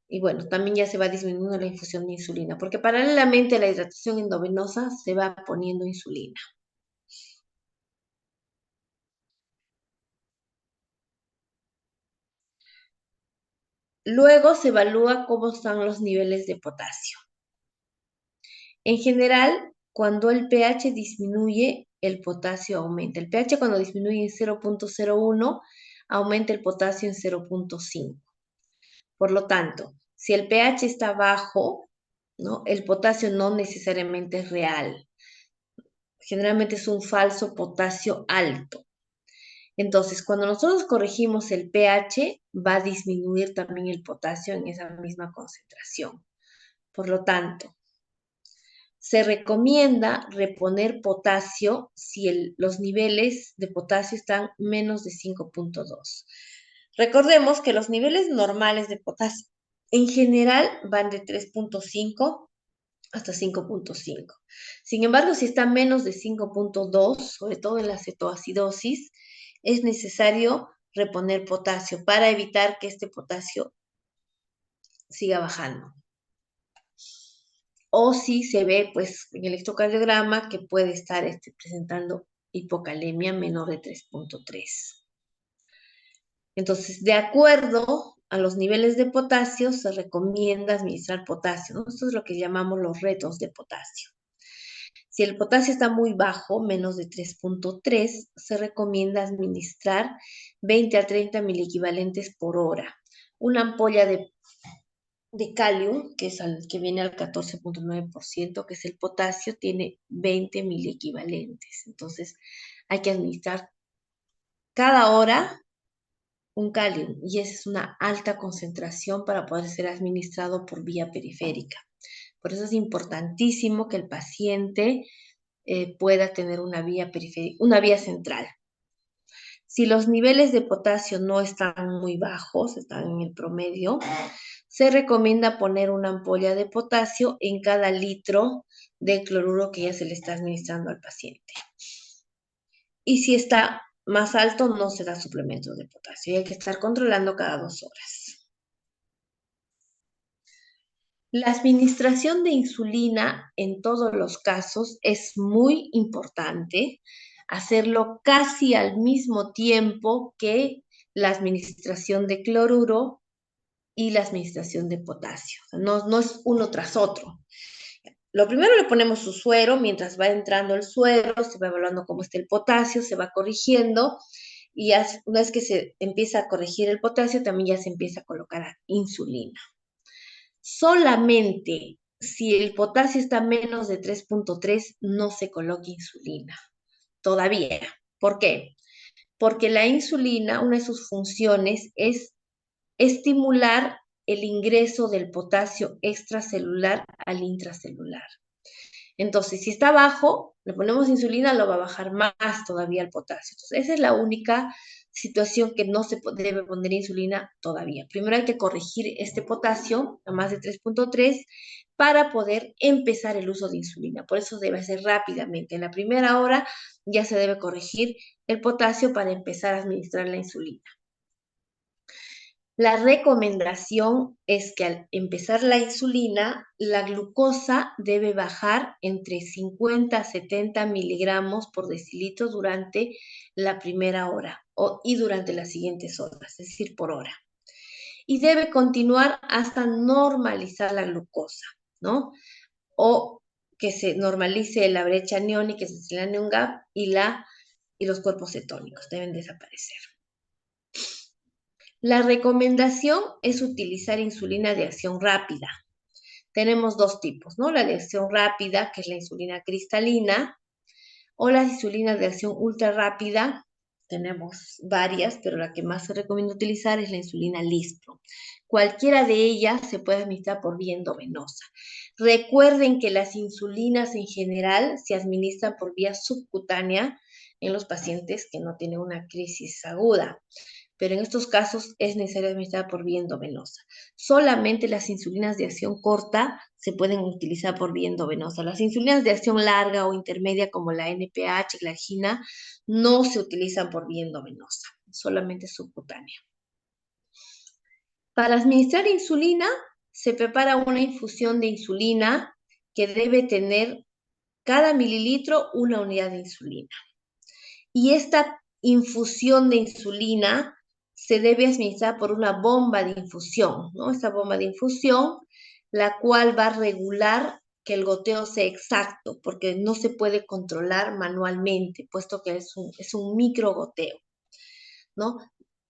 Y bueno, también ya se va disminuyendo la infusión de insulina, porque paralelamente a la hidratación endovenosa se va poniendo insulina. Luego se evalúa cómo están los niveles de potasio. En general, cuando el pH disminuye, el potasio aumenta. El pH cuando disminuye en 0.01, aumenta el potasio en 0.5. Por lo tanto, si el pH está bajo, ¿no? El potasio no necesariamente es real. Generalmente es un falso potasio alto. Entonces, cuando nosotros corregimos el pH, va a disminuir también el potasio en esa misma concentración. Por lo tanto, se recomienda reponer potasio si los niveles de potasio están menos de 5.2. Recordemos que los niveles normales de potasio en general van de 3.5 hasta 5.5. Sin embargo, si está menos de 5.2, sobre todo en la cetoacidosis, es necesario reponer potasio para evitar que este potasio siga bajando. O si se ve, pues, en el electrocardiograma que puede estar presentando hipocalemia menor de 3.3. Entonces, de acuerdo a los niveles de potasio, se recomienda administrar potasio, ¿no? Esto es lo que llamamos los retos de potasio. Si el potasio está muy bajo, menos de 3.3, se recomienda administrar 20 a 30 miliequivalentes por hora. Una ampolla de calium, que es que viene al 14.9%, que es el potasio, tiene 20 miliequivalentes. Entonces, hay que administrar cada hora un calium, y esa es una alta concentración para poder ser administrado por vía periférica. Por eso es importantísimo que el paciente pueda tener una vía periférica, una vía central. Si los niveles de potasio no están muy bajos, están en el promedio, se recomienda poner una ampolla de potasio en cada litro de cloruro que ya se le está administrando al paciente. Y si está más alto, no se da suplementos de potasio y hay que estar controlando cada 2 horas. La administración de insulina en todos los casos es muy importante, hacerlo casi al mismo tiempo que la administración de cloruro y la administración de potasio. No es uno tras otro. Lo primero le ponemos su suero, mientras va entrando el suero, se va evaluando cómo está el potasio, se va corrigiendo, y una vez que se empieza a corregir el potasio, también ya se empieza a colocar insulina. Solamente si el potasio está menos de 3.3, no se coloca insulina. Todavía. ¿Por qué? Porque la insulina, una de sus funciones es estimular el ingreso del potasio extracelular al intracelular. Entonces, si está bajo, le ponemos insulina, lo va a bajar más todavía el potasio. Entonces, esa es la única situación que no se debe poner insulina todavía. Primero hay que corregir este potasio a más de 3.3 para poder empezar el uso de insulina. Por eso debe ser rápidamente. En la primera hora ya se debe corregir el potasio para empezar a administrar la insulina. La recomendación es que al empezar la insulina, la glucosa debe bajar entre 50 a 70 miligramos por decilitro durante la primera hora y durante las siguientes horas, es decir, por hora. Y debe continuar hasta normalizar la glucosa, ¿no? O que se normalice la brecha aniónica, que es el anion gap, y los cuerpos cetónicos deben desaparecer. La recomendación es utilizar insulina de acción rápida. Tenemos dos tipos, ¿no? La de acción rápida, que es la insulina cristalina, o la insulina de acción ultra rápida. Tenemos varias, pero la que más se recomienda utilizar es la insulina Lispro. Cualquiera de ellas se puede administrar por vía endovenosa. Recuerden que las insulinas en general se administran por vía subcutánea en los pacientes que no tienen una crisis aguda, pero en estos casos es necesario administrar por vía endovenosa. Solamente las insulinas de acción corta se pueden utilizar por vía endovenosa. Las insulinas de acción larga o intermedia, como la NPH, glargina, no se utilizan por vía endovenosa, solamente subcutánea. Para administrar insulina, se prepara una infusión de insulina que debe tener cada mililitro una unidad de insulina. Y esta infusión de insulina se debe administrar por una bomba de infusión, ¿no? Esta bomba de infusión, la cual va a regular que el goteo sea exacto, porque no se puede controlar manualmente, puesto que es un microgoteo, ¿no?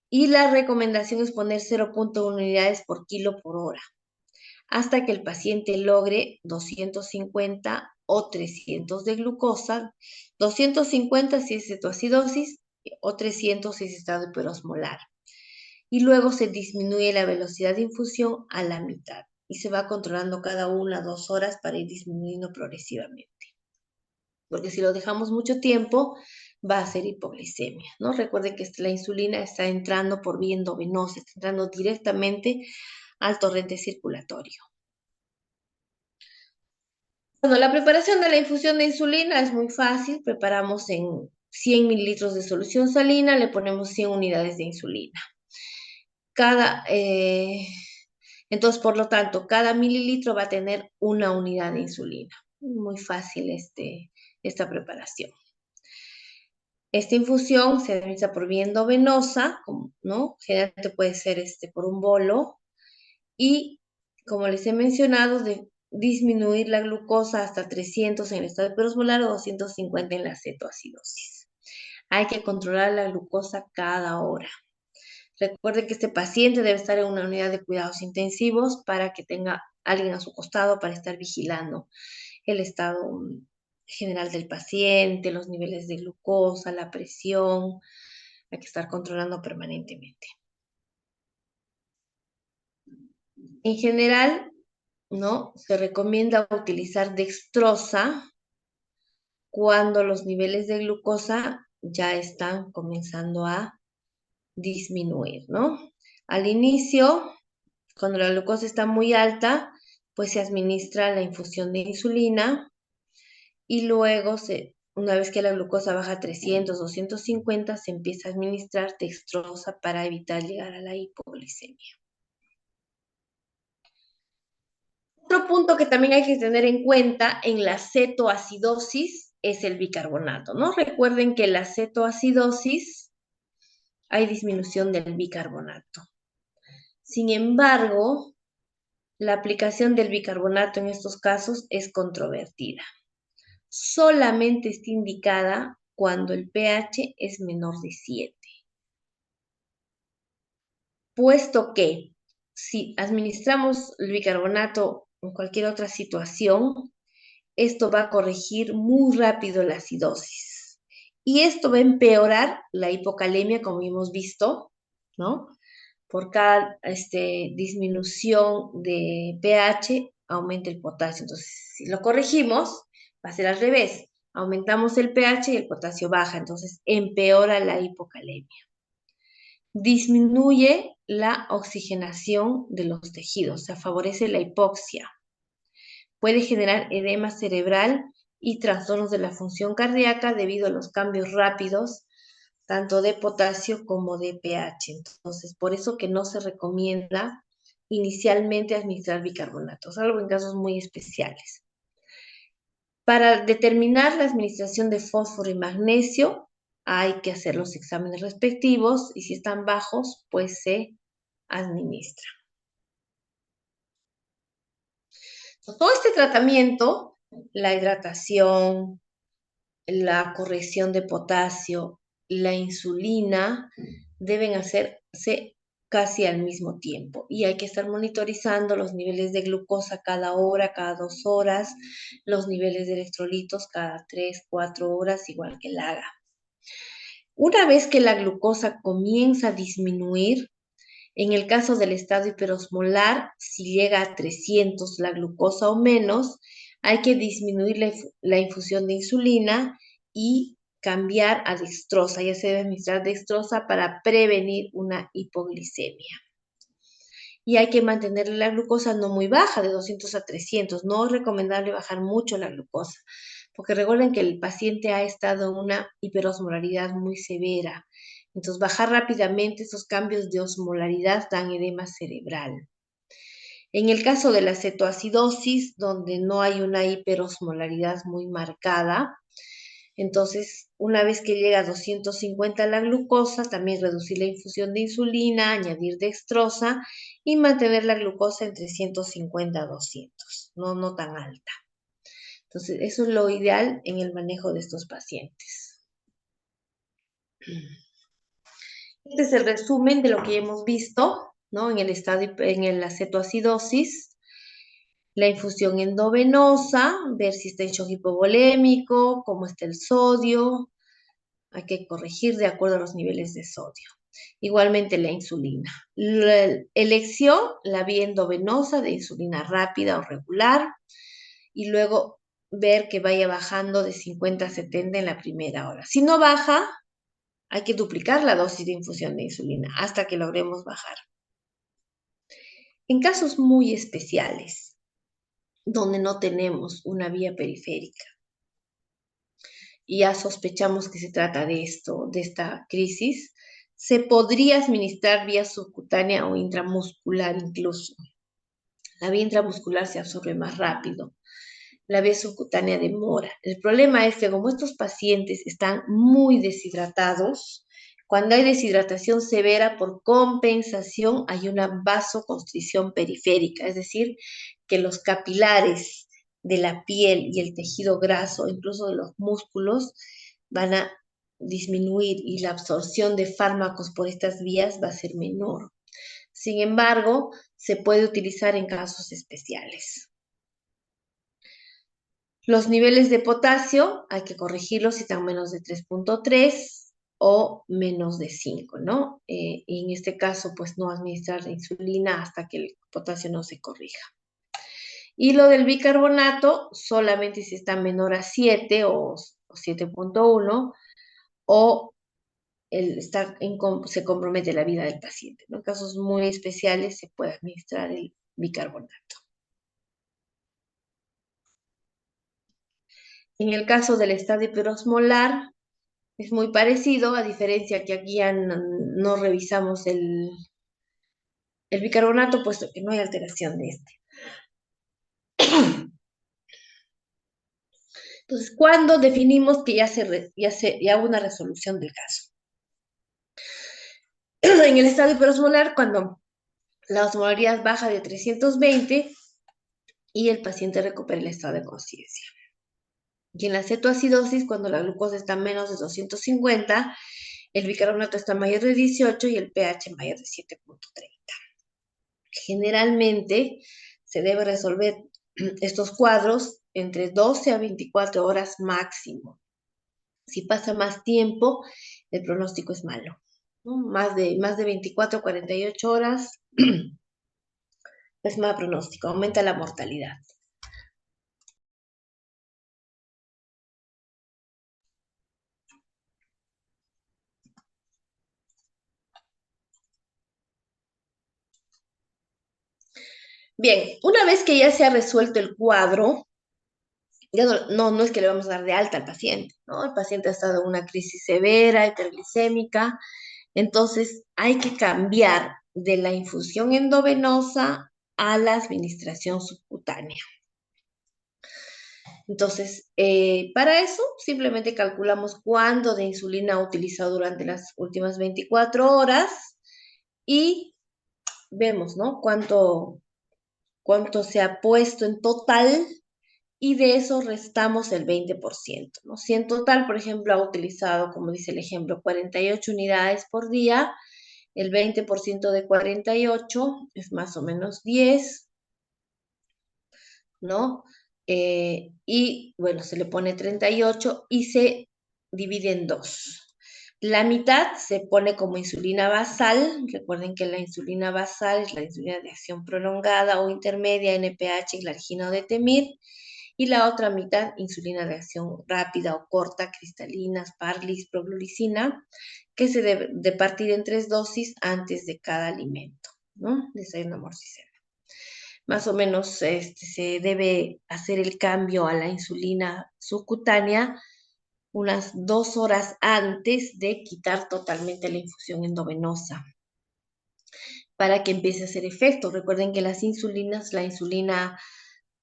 Y la recomendación es poner 0.1 unidades por kilo por hora, hasta que el paciente logre 250 o 300 de glucosa, 250 si es cetoacidosis o 300 si es estado hiperosmolar. Y luego se disminuye la velocidad de infusión a la mitad y se va controlando cada 1 a 2 horas para ir disminuyendo progresivamente. Porque si lo dejamos mucho tiempo, va a ser hipoglicemia, ¿no? Recuerden que la insulina está entrando por vía endovenosa, está entrando directamente al torrente circulatorio. Bueno, la preparación de la infusión de insulina es muy fácil. Preparamos en 100 mililitros de solución salina, le ponemos 100 unidades de insulina. Entonces, por lo tanto, cada mililitro va a tener una unidad de insulina. Muy fácil esta preparación. Esta infusión se administra por vía endovenosa, ¿no? Generalmente puede ser por un bolo. Y, como les he mencionado, de disminuir la glucosa hasta 300 en el estado hiperosmolar o 250 en la cetoacidosis. Hay que controlar la glucosa cada hora. Recuerde que este paciente debe estar en una unidad de cuidados intensivos para que tenga alguien a su costado para estar vigilando el estado general del paciente, los niveles de glucosa, la presión. Hay que estar controlando permanentemente. En general, ¿no? Se recomienda utilizar dextrosa cuando los niveles de glucosa ya están comenzando a disminuir, ¿no? Al inicio, cuando la glucosa está muy alta, pues se administra la infusión de insulina y luego, una vez que la glucosa baja a 300, 250, se empieza a administrar dextrosa para evitar llegar a la hipoglicemia. Otro punto que también hay que tener en cuenta en la cetoacidosis es el bicarbonato, ¿no? Recuerden que en la cetoacidosis hay disminución del bicarbonato. Sin embargo, la aplicación del bicarbonato en estos casos es controvertida. Solamente está indicada cuando el pH es menor de 7. Puesto que si administramos el bicarbonato en cualquier otra situación, esto va a corregir muy rápido la acidosis. Y esto va a empeorar la hipocalemia, como hemos visto, ¿no? Por cada disminución de pH, aumenta el potasio. Entonces, si lo corregimos, va a ser al revés. Aumentamos el pH y el potasio baja, entonces empeora la hipocalemia. Disminuye la oxigenación de los tejidos, o sea, favorece la hipoxia. Puede generar edema cerebral y trastornos de la función cardíaca debido a los cambios rápidos, tanto de potasio como de pH. Entonces, por eso que no se recomienda inicialmente administrar bicarbonato, salvo en casos muy especiales. Para determinar la administración de fósforo y magnesio, hay que hacer los exámenes respectivos y si están bajos, pues se administra. Todo este tratamiento, la hidratación, la corrección de potasio, la insulina, deben hacerse casi al mismo tiempo y hay que estar monitorizando los niveles de glucosa cada hora, cada 2 horas, los niveles de electrolitos cada 3, 4 horas, igual que el AGA. Una vez que la glucosa comienza a disminuir, en el caso del estado hiperosmolar, si llega a 300 la glucosa o menos, hay que disminuir la infusión de insulina y cambiar a dextrosa. Ya se debe administrar dextrosa para prevenir una hipoglicemia. Y hay que mantener la glucosa no muy baja, de 200 a 300. No es recomendable bajar mucho la glucosa, porque recuerden que el paciente ha estado en una hiperosmolaridad muy severa. Entonces, bajar rápidamente esos cambios de osmolaridad dan edema cerebral. En el caso de la cetoacidosis, donde no hay una hiperosmolaridad muy marcada, entonces, una vez que llega a 250 la glucosa, también reducir la infusión de insulina, añadir dextrosa y mantener la glucosa entre 150 a 200, no tan alta. Entonces, eso es lo ideal en el manejo de estos pacientes. Este es el resumen de lo que hemos visto, ¿no? En la cetoacidosis, la infusión endovenosa, ver si está en shock hipovolémico, cómo está el sodio. Hay que corregir de acuerdo a los niveles de sodio. Igualmente la insulina. La elección, la vía endovenosa de insulina rápida o regular. Y luego ver que vaya bajando de 50 a 70 en la primera hora. Si no baja, hay que duplicar la dosis de infusión de insulina hasta que logremos bajar. En casos muy especiales, donde no tenemos una vía periférica, y ya sospechamos que se trata de esta crisis, se podría administrar vía subcutánea o intramuscular incluso. La vía intramuscular se absorbe más rápido. la vía subcutánea demora. El problema es que como estos pacientes están muy deshidratados, cuando hay deshidratación severa por compensación, hay una vasoconstricción periférica, es decir, que los capilares de la piel y el tejido graso, incluso de los músculos, van a disminuir y la absorción de fármacos por estas vías va a ser menor. Sin embargo, se puede utilizar en casos especiales. Los niveles de potasio hay que corregirlos si están menos de 3.3 o menos de 5, ¿no? Y en este caso, pues no administrar la insulina hasta que el potasio no se corrija. Y lo del bicarbonato, solamente si está menor a 7 o 7.1 o se compromete la vida del paciente, ¿no? En casos muy especiales se puede administrar el bicarbonato. En el caso del estadio hiperosmolar, es muy parecido, a diferencia que aquí ya no revisamos el bicarbonato, puesto que no hay alteración de este. Entonces, ¿cuándo definimos que ya hubo una resolución del caso? En el estadio hiperosmolar, cuando la osmolaridad baja de 320 y el paciente recupera el estado de conciencia. Y en la cetoacidosis, cuando la glucosa está menos de 250, el bicarbonato está mayor de 18 y el pH mayor de 7.30. Generalmente se debe resolver estos cuadros entre 12 a 24 horas máximo. Si pasa más tiempo, el pronóstico es malo, ¿no? Más de 24 a 48 horas es mal pronóstico, aumenta la mortalidad. Bien, una vez que ya se ha resuelto el cuadro, ya no es que le vamos a dar de alta al paciente, ¿no? El paciente ha estado en una crisis severa, hiperglicémica, entonces hay que cambiar de la infusión endovenosa a la administración subcutánea. Entonces, para eso simplemente calculamos cuánto de insulina ha utilizado durante las últimas 24 horas y vemos, ¿no? Cuánto se ha puesto en total y de eso restamos el 20%, ¿no? Si en total, por ejemplo, ha utilizado, como dice el ejemplo, 48 unidades por día, el 20% de 48 es más o menos 10, ¿no? Y bueno, se le pone 38 y se divide en dos. La mitad se pone como insulina basal. Recuerden que la insulina basal es la insulina de acción prolongada o intermedia, NPH, glargina o detemir. Y la otra mitad, insulina de acción rápida o corta, cristalinas, Parlis, proglulicina, que se debe de partir en 3 dosis antes de cada alimento, ¿no? Desayuno, almuerzo y cena. Más o menos se debe hacer el cambio a la insulina subcutánea unas 2 horas antes de quitar totalmente la infusión endovenosa para que empiece a hacer efecto. Recuerden que las insulinas, la insulina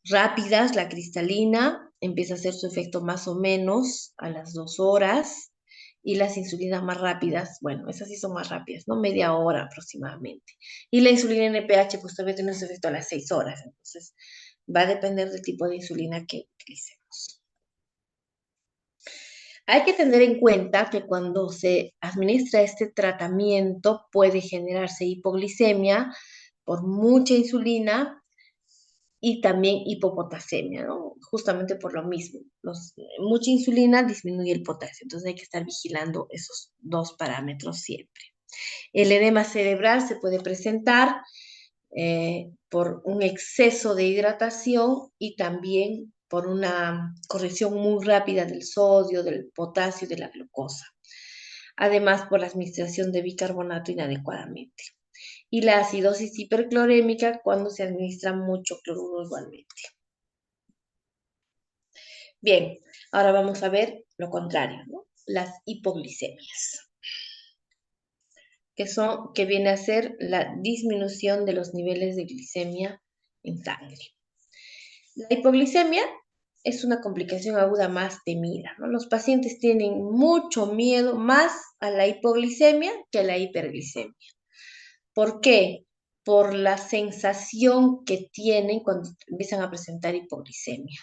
rápidas, la cristalina, empieza a hacer su efecto más o menos a las 2 horas. Y las insulinas más rápidas, bueno, esas sí son más rápidas, ¿no? Media hora aproximadamente. Y la insulina NPH, pues también tiene su efecto a las 6 horas. Entonces, va a depender del tipo de insulina que utilicemos. Hay que tener en cuenta que cuando se administra este tratamiento puede generarse hipoglicemia por mucha insulina y también hipopotasemia, ¿no? Justamente por lo mismo. Mucha insulina disminuye el potasio, entonces hay que estar vigilando esos dos parámetros siempre. El edema cerebral se puede presentar por un exceso de hidratación y también por una corrección muy rápida del sodio, del potasio y de la glucosa. Además, por la administración de bicarbonato inadecuadamente. Y la acidosis hiperclorémica cuando se administra mucho cloruro igualmente. Bien, ahora vamos a ver lo contrario, ¿no? Las hipoglicemias, que viene a ser la disminución de los niveles de glicemia en sangre. La hipoglicemia es una complicación aguda más temida, ¿no? Los pacientes tienen mucho miedo más a la hipoglicemia que a la hiperglicemia. ¿Por qué? Por la sensación que tienen cuando empiezan a presentar hipoglicemia.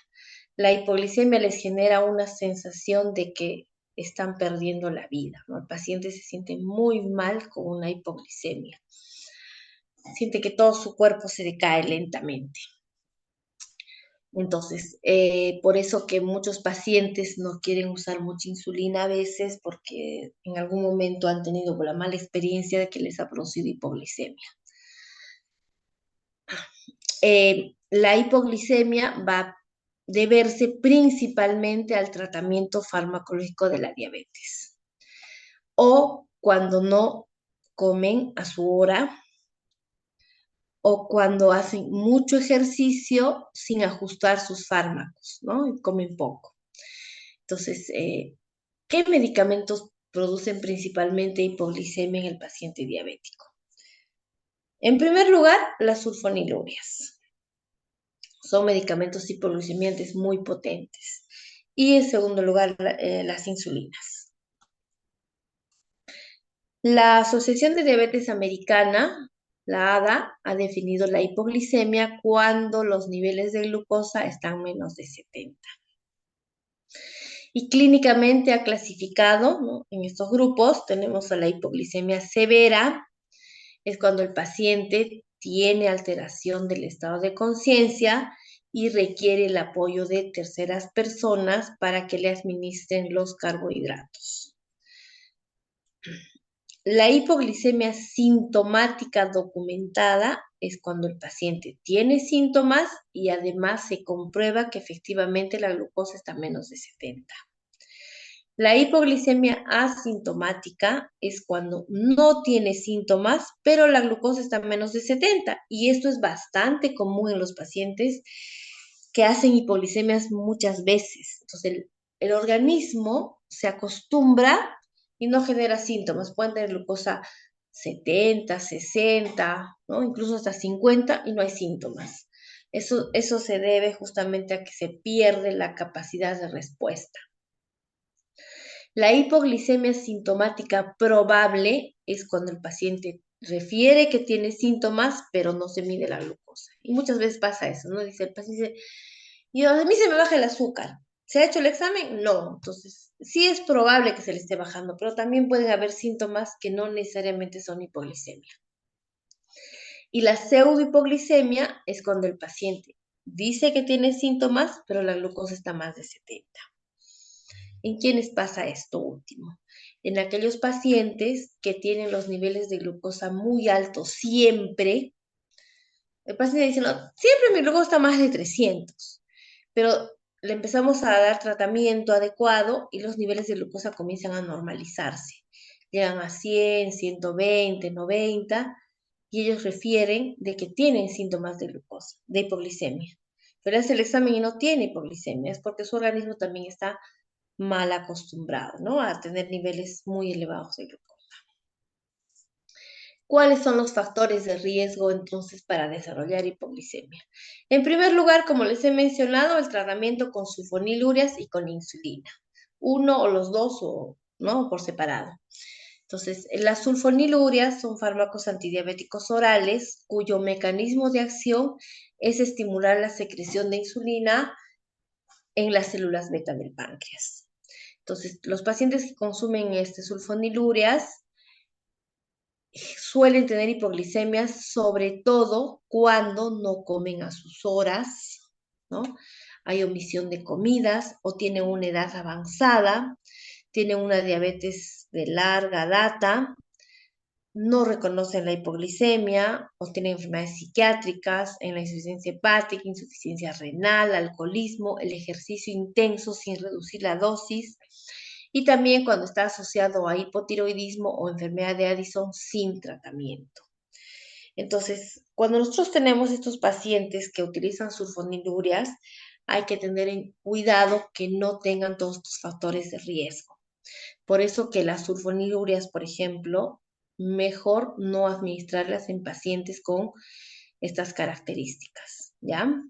La hipoglicemia les genera una sensación de que están perdiendo la vida, ¿no? El paciente se siente muy mal con una hipoglicemia. Siente que todo su cuerpo se decae lentamente. Entonces, por eso que muchos pacientes no quieren usar mucha insulina a veces porque en algún momento han tenido la mala experiencia de que les ha producido hipoglicemia. La hipoglicemia va a deberse principalmente al tratamiento farmacológico de la diabetes o cuando no comen a su hora o cuando hacen mucho ejercicio sin ajustar sus fármacos, ¿no? Y comen poco. Entonces, ¿qué medicamentos producen principalmente hipoglicemia en el paciente diabético? En primer lugar, las sulfonilurias. Son medicamentos hipoglucemiantes muy potentes. Y en segundo lugar, las insulinas. La Asociación de Diabetes Americana, la ADA, ha definido la hipoglicemia cuando los niveles de glucosa están menos de 70. Y clínicamente ha clasificado, ¿no? En estos grupos tenemos a la hipoglicemia severa, es cuando el paciente tiene alteración del estado de conciencia y requiere el apoyo de terceras personas para que le administren los carbohidratos. La hipoglicemia sintomática documentada es cuando el paciente tiene síntomas y además se comprueba que efectivamente la glucosa está menos de 70. La hipoglicemia asintomática es cuando no tiene síntomas, pero la glucosa está menos de 70. Y esto es bastante común en los pacientes que hacen hipoglicemias muchas veces. Entonces, el organismo se acostumbra y no genera síntomas. Pueden tener glucosa 70, 60, ¿no? Incluso hasta 50 y no hay síntomas. Eso se debe justamente a que se pierde la capacidad de respuesta. La hipoglicemia sintomática probable es cuando el paciente refiere que tiene síntomas, pero no se mide la glucosa. Y muchas veces pasa eso, ¿no? Dice el paciente, a mí se me baja el azúcar. ¿Se ha hecho el examen? No. Entonces, sí es probable que se le esté bajando, pero también pueden haber síntomas que no necesariamente son hipoglicemia. Y la pseudohipoglicemia es cuando el paciente dice que tiene síntomas, pero la glucosa está más de 70. ¿En quiénes pasa esto último? En aquellos pacientes que tienen los niveles de glucosa muy altos siempre. El paciente dice, no, siempre mi glucosa está más de 300, pero le empezamos a dar tratamiento adecuado y los niveles de glucosa comienzan a normalizarse. Llegan a 100, 120, 90 y ellos refieren de que tienen síntomas de glucosa, de hipoglicemia. Pero hace el examen y no tiene hipoglicemia, es porque su organismo también está mal acostumbrado, ¿no? A tener niveles muy elevados de glucosa. ¿Cuáles son los factores de riesgo entonces para desarrollar hipoglicemia? En primer lugar, como les he mencionado, el tratamiento con sulfonilurias y con insulina. Uno o los dos, o no, por separado. Entonces, las sulfonilurias son fármacos antidiabéticos orales cuyo mecanismo de acción es estimular la secreción de insulina en las células beta del páncreas. Entonces, los pacientes que consumen sulfonilurias suelen tener hipoglicemias, sobre todo cuando no comen a sus horas, ¿no? Hay omisión de comidas o tienen una edad avanzada, tienen una diabetes de larga data, no reconocen la hipoglicemia o tienen enfermedades psiquiátricas, en la insuficiencia hepática, insuficiencia renal, alcoholismo, el ejercicio intenso sin reducir la dosis, y también cuando está asociado a hipotiroidismo o enfermedad de Addison sin tratamiento. Entonces, cuando nosotros tenemos estos pacientes que utilizan sulfonilurias, hay que tener en cuidado que no tengan todos estos factores de riesgo. Por eso que las sulfonilurias, por ejemplo, mejor no administrarlas en pacientes con estas características, ¿ya?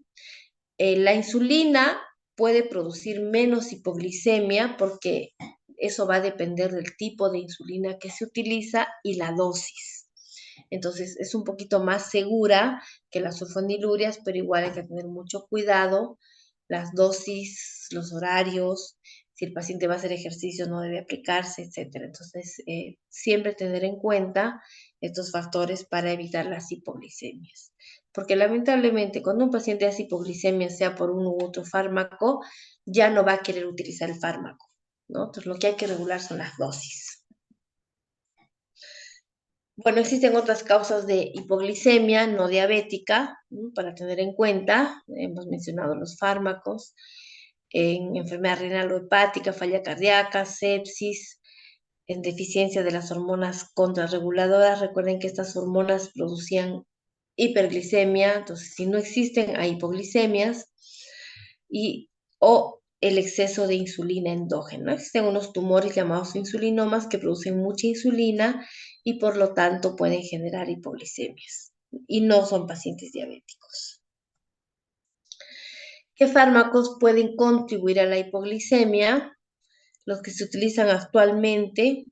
La insulina puede producir menos hipoglicemia porque eso va a depender del tipo de insulina que se utiliza y la dosis. Entonces es un poquito más segura que las sulfonilurias, pero igual hay que tener mucho cuidado, las dosis, los horarios, si el paciente va a hacer ejercicio no debe aplicarse, etcétera. Entonces, siempre tener en cuenta estos factores para evitar las hipoglicemias. Porque lamentablemente cuando un paciente hace hipoglicemia, sea por uno u otro fármaco, ya no va a querer utilizar el fármaco, ¿no? Entonces lo que hay que regular son las dosis. Bueno, existen otras causas de hipoglicemia no diabética, ¿no? Para tener en cuenta. Hemos mencionado los fármacos, en enfermedad renal o hepática, falla cardíaca, sepsis, en deficiencia de las hormonas contrarreguladoras. Recuerden que estas hormonas producían hiperglicemia, entonces si no existen, hay hipoglicemias, o el exceso de insulina endógena. Existen unos tumores llamados insulinomas que producen mucha insulina y por lo tanto pueden generar hipoglicemias y no son pacientes diabéticos. ¿Qué fármacos pueden contribuir a la hipoglicemia? Los que se utilizan actualmente,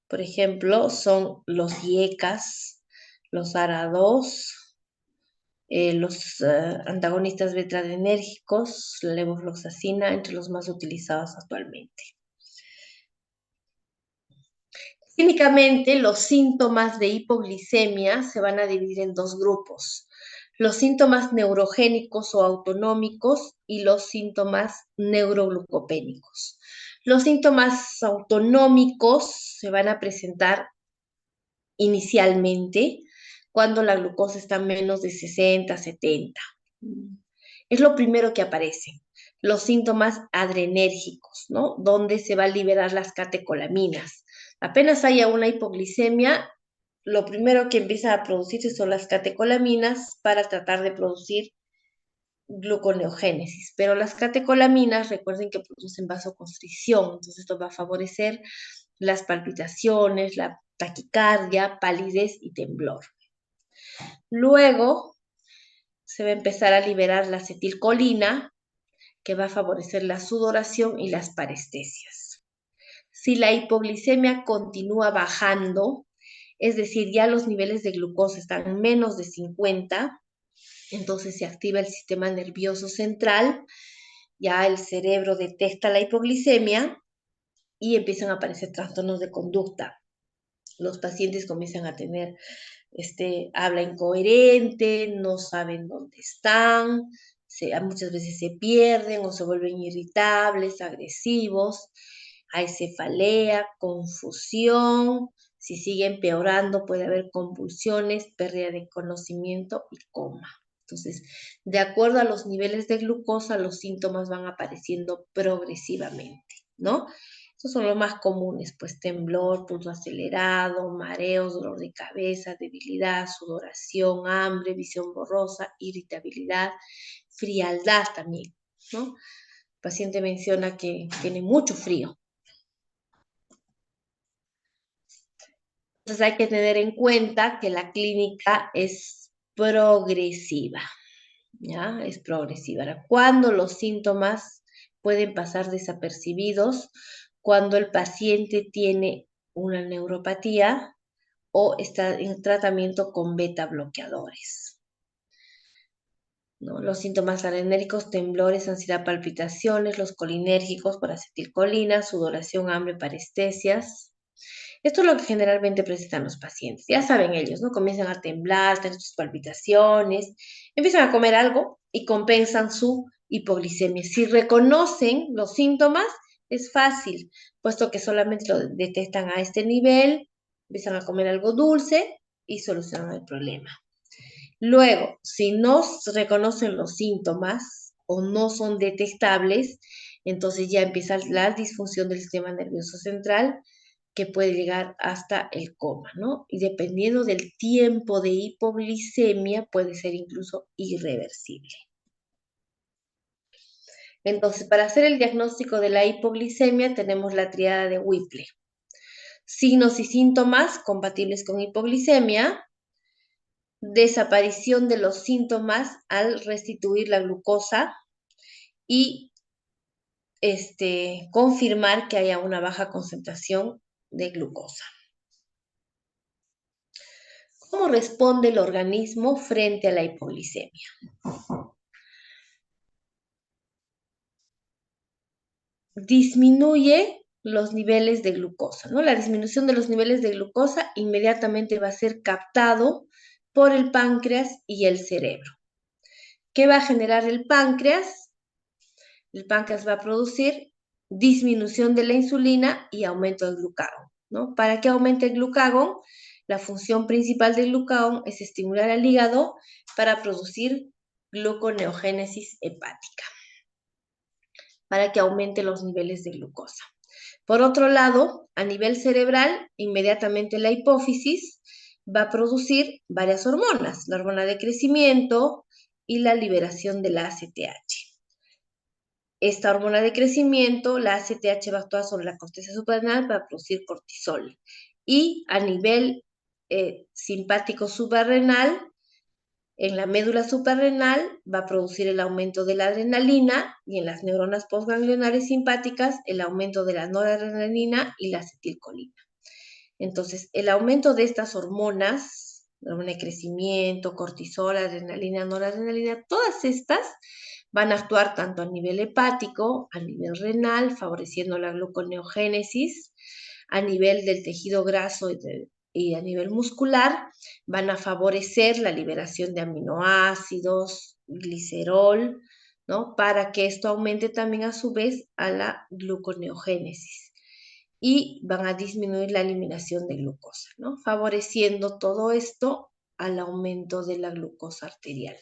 por ejemplo, son los IECAS, los ARA2, los antagonistas beta-adrenérgicos, la levofloxacina, entre los más utilizados actualmente. Clínicamente, los síntomas de hipoglicemia se van a dividir en dos grupos: los síntomas neurogénicos o autonómicos y los síntomas neuroglucopénicos. Los síntomas autonómicos se van a presentar inicialmente cuando la glucosa está menos de 60, 70. Es lo primero que aparece. Los síntomas adrenérgicos, ¿no? Donde se va a liberar las catecolaminas. Apenas haya una hipoglicemia, lo primero que empieza a producirse son las catecolaminas para tratar de producir gluconeogénesis. Pero las catecolaminas, recuerden que producen vasoconstricción, entonces esto va a favorecer las palpitaciones, la taquicardia, palidez y temblor. Luego se va a empezar a liberar la acetilcolina, que va a favorecer la sudoración y las parestesias. Si la hipoglicemia continúa bajando, es decir, ya los niveles de glucosa están menos de 50, entonces se activa el sistema nervioso central, ya el cerebro detecta la hipoglicemia y empiezan a aparecer trastornos de conducta. Los pacientes comienzan a tener habla incoherente, no saben dónde están, muchas veces se pierden o se vuelven irritables, agresivos, hay cefalea, confusión, si sigue empeorando puede haber convulsiones, pérdida de conocimiento y coma. Entonces, de acuerdo a los niveles de glucosa, los síntomas van apareciendo progresivamente, ¿no? Estos son los más comunes, pues temblor, pulso acelerado, mareos, dolor de cabeza, debilidad, sudoración, hambre, visión borrosa, irritabilidad, frialdad también, ¿no? El paciente menciona que tiene mucho frío. Entonces hay que tener en cuenta que la clínica es progresiva, ¿ya? Es progresiva. Cuando los síntomas pueden pasar desapercibidos, cuando el paciente tiene una neuropatía o está en tratamiento con beta bloqueadores, ¿no? Los síntomas adrenérgicos, temblores, ansiedad, palpitaciones, los colinérgicos por acetilcolina, sudoración, hambre, parestesias. Esto es lo que generalmente presentan los pacientes. Ya saben ellos, ¿no? Comienzan a temblar, tienen sus palpitaciones, empiezan a comer algo y compensan su hipoglicemia. Si reconocen los síntomas, es fácil, puesto que solamente lo detectan a este nivel, empiezan a comer algo dulce y solucionan el problema. Luego, si no reconocen los síntomas o no son detectables, entonces ya empieza la disfunción del sistema nervioso central, que puede llegar hasta el coma, ¿no? Y dependiendo del tiempo de hipoglicemia, puede ser incluso irreversible. Entonces, para hacer el diagnóstico de la hipoglicemia, tenemos la triada de Whipple. Signos y síntomas compatibles con hipoglicemia, desaparición de los síntomas al restituir la glucosa y confirmar que haya una baja concentración de glucosa. ¿Cómo responde el organismo frente a la hipoglicemia? Disminuye los niveles de glucosa, ¿no? La disminución de los niveles de glucosa inmediatamente va a ser captado por el páncreas y el cerebro. ¿Qué va a generar el páncreas? El páncreas va a producir disminución de la insulina y aumento del glucagón, ¿no? ¿Para qué aumente el glucagón? La función principal del glucagón es estimular al hígado para producir gluconeogénesis hepática, para que aumente los niveles de glucosa. Por otro lado, a nivel cerebral, inmediatamente la hipófisis va a producir varias hormonas, la hormona de crecimiento y la liberación de la ACTH. Esta hormona de crecimiento, la ACTH, va a actuar sobre la corteza suprarrenal para producir cortisol. Y a nivel simpático suprarrenal, en la médula suprarrenal va a producir el aumento de la adrenalina y en las neuronas postganglionares simpáticas el aumento de la noradrenalina y la acetilcolina. Entonces, el aumento de estas hormonas, la hormona de crecimiento, cortisol, adrenalina, noradrenalina, todas estas van a actuar tanto a nivel hepático, a nivel renal, favoreciendo la gluconeogénesis, a nivel del tejido graso y a nivel muscular, van a favorecer la liberación de aminoácidos, glicerol, ¿no? Para que esto aumente también a su vez a la gluconeogénesis y van a disminuir la eliminación de glucosa, ¿no? Favoreciendo todo esto al aumento de la glucosa arterial,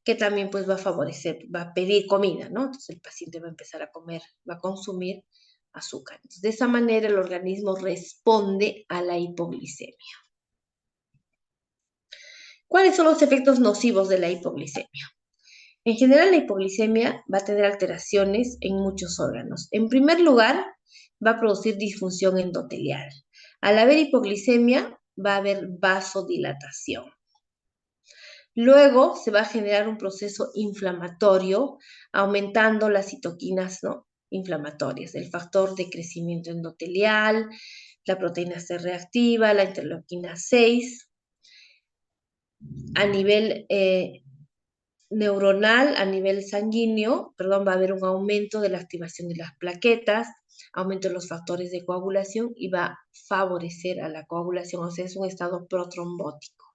que también pues va a favorecer, va a pedir comida, ¿no? Entonces el paciente va a empezar a comer, va a consumir azúcar. Entonces, de esa manera el organismo responde a la hipoglicemia. ¿Cuáles son los efectos nocivos de la hipoglicemia? En general, la hipoglicemia va a tener alteraciones en muchos órganos. En primer lugar, va a producir disfunción endotelial. Al haber hipoglicemia, va a haber vasodilatación. Luego se va a generar un proceso inflamatorio, aumentando las citoquinas, ¿no?, inflamatorias, el factor de crecimiento endotelial, la proteína C reactiva, la interleuquina 6. A nivel neuronal, a nivel sanguíneo, va a haber un aumento de la activación de las plaquetas, aumento de los factores de coagulación y va a favorecer a la coagulación, o sea, es un estado protrombótico.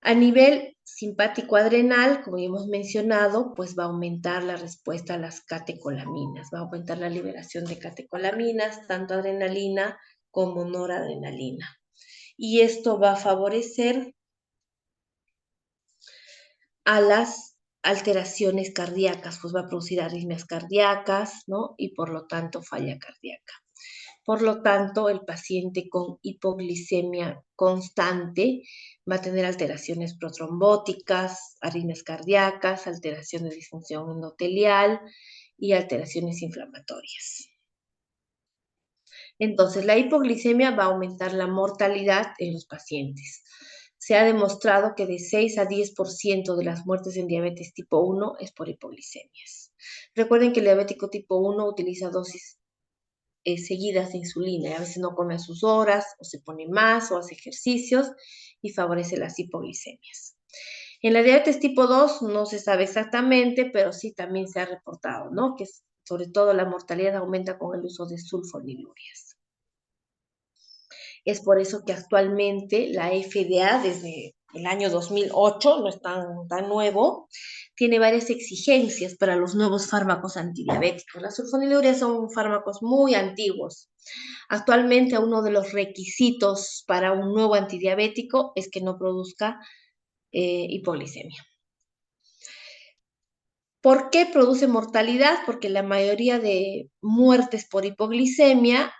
A nivel simpático adrenal, como ya hemos mencionado, pues va a aumentar la respuesta a las catecolaminas, va a aumentar la liberación de catecolaminas, tanto adrenalina como noradrenalina. Y esto va a favorecer a las alteraciones cardíacas, pues va a producir arritmias cardíacas, ¿no? Y por lo tanto falla cardíaca. Por lo tanto, el paciente con hipoglicemia constante va a tener alteraciones protrombóticas, arritmias cardíacas, alteración de disfunción endotelial y alteraciones inflamatorias. Entonces, la hipoglicemia va a aumentar la mortalidad en los pacientes. Se ha demostrado que de 6 a 10% de las muertes en diabetes tipo 1 es por hipoglicemias. Recuerden que el diabético tipo 1 utiliza dosis seguidas de insulina y a veces no come a sus horas o se pone más o hace ejercicios y favorece las hipoglicemias. En la diabetes tipo 2 no se sabe exactamente, pero sí también se ha reportado, ¿no?, que sobre todo la mortalidad aumenta con el uso de sulfonilurias. Es por eso que actualmente la FDA, desde el año 2008, no es tan nuevo, tiene varias exigencias para los nuevos fármacos antidiabéticos. Las sulfonilurias son fármacos muy antiguos. Actualmente uno de los requisitos para un nuevo antidiabético es que no produzca hipoglicemia. ¿Por qué produce mortalidad? Porque la mayoría de muertes por hipoglicemia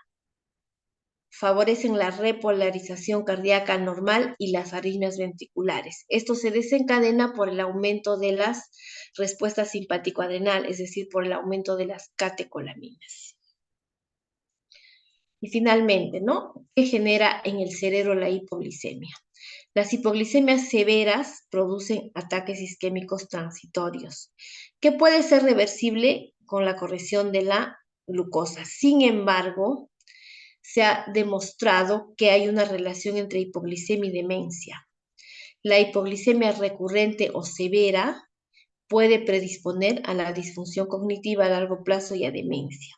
favorecen la repolarización cardíaca normal y las arritmias ventriculares. Esto se desencadena por el aumento de las respuestas simpático-adrenal, es decir, por el aumento de las catecolaminas. Y finalmente, ¿no?, ¿qué genera en el cerebro la hipoglicemia? Las hipoglicemias severas producen ataques isquémicos transitorios, que puede ser reversible con la corrección de la glucosa. Sin embargo, se ha demostrado que hay una relación entre hipoglicemia y demencia. La hipoglicemia recurrente o severa puede predisponer a la disfunción cognitiva a largo plazo y a demencia.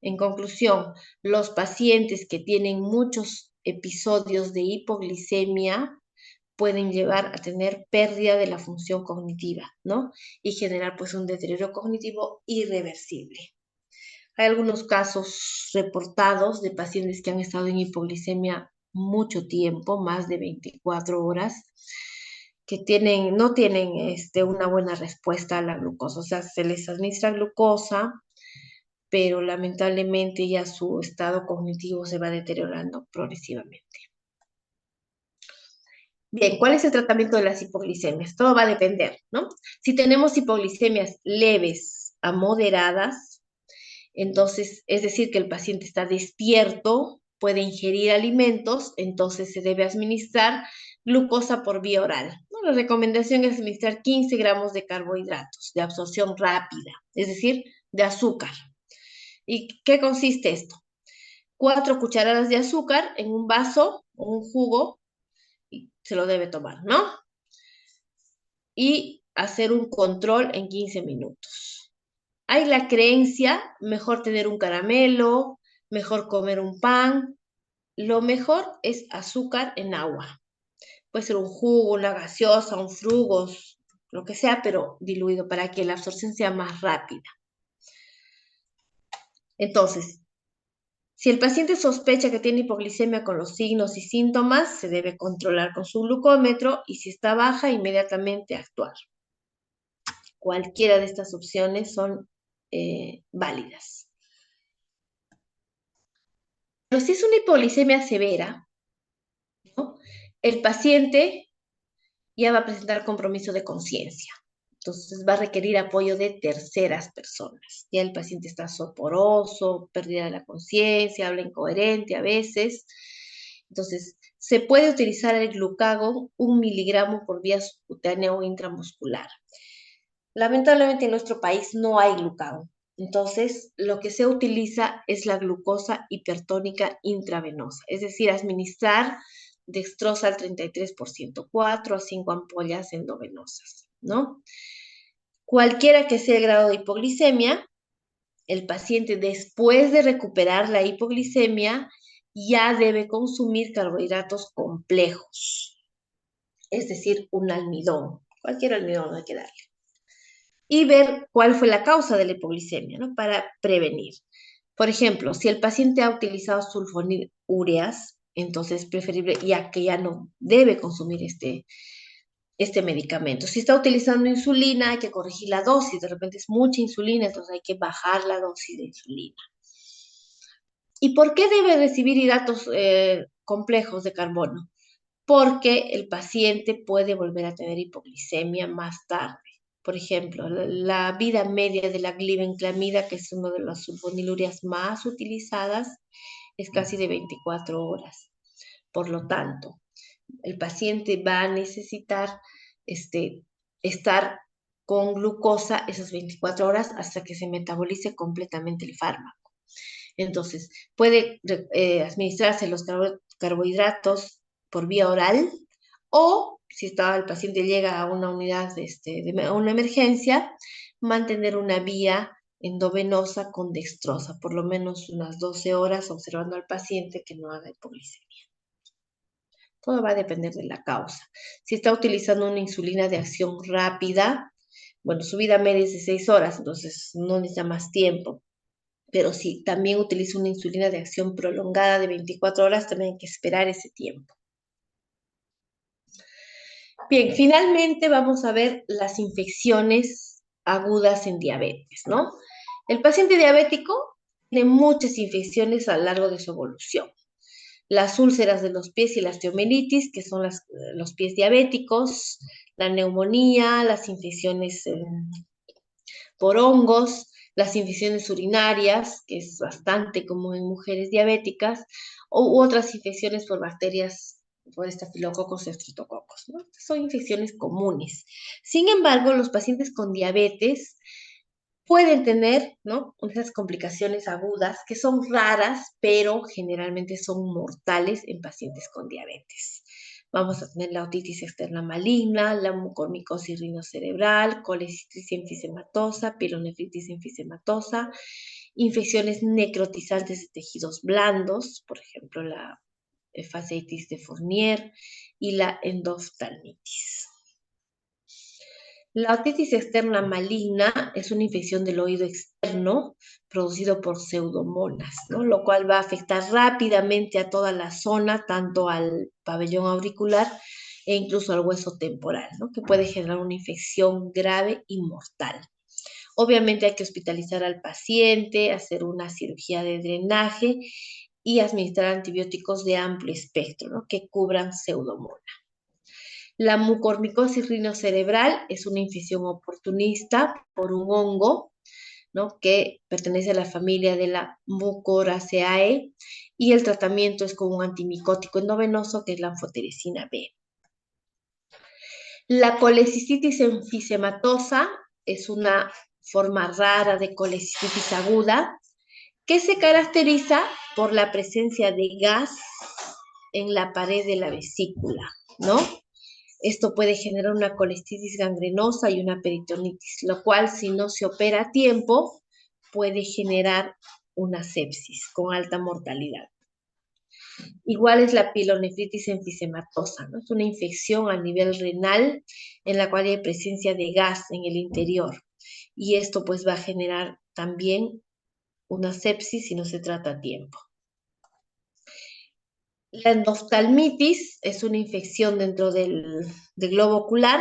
En conclusión, los pacientes que tienen muchos episodios de hipoglicemia pueden llevar a tener pérdida de la función cognitiva, ¿no? Y generar pues un deterioro cognitivo irreversible. Hay algunos casos reportados de pacientes que han estado en hipoglicemia mucho tiempo, más de 24 horas, que no tienen una buena respuesta a la glucosa. O sea, se les administra glucosa, pero lamentablemente ya su estado cognitivo se va deteriorando progresivamente. Bien, ¿cuál es el tratamiento de las hipoglicemias? Todo va a depender, ¿no? Si tenemos hipoglicemias leves a moderadas, entonces, es decir, que el paciente está despierto, puede ingerir alimentos, entonces se debe administrar glucosa por vía oral. ¿No? La recomendación es administrar 15 gramos de carbohidratos de absorción rápida, es decir, de azúcar. ¿Y qué consiste esto? 4 cucharadas de azúcar en un vaso o un jugo, y se lo debe tomar, ¿no? Y hacer un control en 15 minutos. Hay la creencia, mejor tener un caramelo, mejor comer un pan. Lo mejor es azúcar en agua. Puede ser un jugo, una gaseosa, un frugos, lo que sea, pero diluido para que la absorción sea más rápida. Entonces, si el paciente sospecha que tiene hipoglicemia con los signos y síntomas, se debe controlar con su glucómetro y si está baja, inmediatamente actuar. Cualquiera de estas opciones son válidas. Pero si es una hipoglicemia severa, ¿no? El paciente ya va a presentar compromiso de conciencia. Entonces va a requerir apoyo de terceras personas. Ya el paciente está soporoso, pérdida de la conciencia, habla incoherente a veces. Entonces, se puede utilizar el glucagon 1 miligramo por vía subcutánea o intramuscular. Lamentablemente en nuestro país no hay glucagon. Entonces, lo que se utiliza es la glucosa hipertónica intravenosa, es decir, administrar dextrosa al 33%, 4 a 5 ampollas endovenosas, ¿no? Cualquiera que sea el grado de hipoglicemia, el paciente después de recuperar la hipoglicemia ya debe consumir carbohidratos complejos, es decir, un almidón, cualquier almidón hay que darle. Y ver cuál fue la causa de la hipoglicemia, ¿no? Para prevenir. Por ejemplo, si el paciente ha utilizado sulfonilureas, entonces es preferible ya que ya no debe consumir este medicamento. Si está utilizando insulina, hay que corregir la dosis. De repente es mucha insulina, entonces hay que bajar la dosis de insulina. ¿Y por qué debe recibir hidratos complejos de carbono? Porque el paciente puede volver a tener hipoglicemia más tarde. Por ejemplo, la vida media de la glibenclamida, que es una de las sulfonilurias más utilizadas, es casi de 24 horas. Por lo tanto, el paciente va a necesitar estar con glucosa esas 24 horas hasta que se metabolice completamente el fármaco. Entonces, puede administrarse los carbohidratos por vía oral o, si el paciente llega a una unidad de una emergencia, mantener una vía endovenosa con dextrosa, por lo menos unas 12 horas, observando al paciente que no haga hipoglicemia. Todo va a depender de la causa. Si está utilizando una insulina de acción rápida, bueno, su vida media es de 6 horas, entonces no necesita más tiempo. Pero si también utiliza una insulina de acción prolongada de 24 horas, también hay que esperar ese tiempo. Bien, finalmente vamos a ver las infecciones agudas en diabetes, ¿no? El paciente diabético tiene muchas infecciones a lo largo de su evolución. Las úlceras de los pies y la osteomielitis, que son los pies diabéticos, la neumonía, las infecciones por hongos, las infecciones urinarias, que es bastante común en mujeres diabéticas, u otras infecciones por bacterias por estafilococos y estreptococos, ¿no? Son infecciones comunes. Sin embargo, los pacientes con diabetes pueden tener, ¿no? Esas complicaciones agudas que son raras, pero generalmente son mortales en pacientes con diabetes. Vamos a tener la otitis externa maligna, la mucormicosis rinocerebral, colecitis enfisematosa, pielonefritis enfisematosa, infecciones necrotizantes de tejidos blandos, por ejemplo, la fasciitis de Fournier y la endoftalmitis. La otitis externa maligna es una infección del oído externo producido por pseudomonas, ¿no? Lo cual va a afectar rápidamente a toda la zona, tanto al pabellón auricular e incluso al hueso temporal, ¿no? Que puede generar una infección grave y mortal. Obviamente hay que hospitalizar al paciente, hacer una cirugía de drenaje y administrar antibióticos de amplio espectro, ¿no? Que cubran pseudomonas. La mucormicosis rinocerebral es una infección oportunista por un hongo, ¿no? Que pertenece a la familia de la Mucoraceae y el tratamiento es con un antimicótico endovenoso que es la anfotericina B. La colecistitis enfisematosa es una forma rara de colecistitis aguda que se caracteriza por la presencia de gas en la pared de la vesícula, ¿no? Esto puede generar una colestitis gangrenosa y una peritonitis, lo cual si no se opera a tiempo puede generar una sepsis con alta mortalidad. Igual es la pielonefritis enfisematosa, ¿no? Es una infección a nivel renal en la cual hay presencia de gas en el interior y esto pues va a generar también una sepsis si no se trata a tiempo. La endoftalmitis es una infección dentro del globo ocular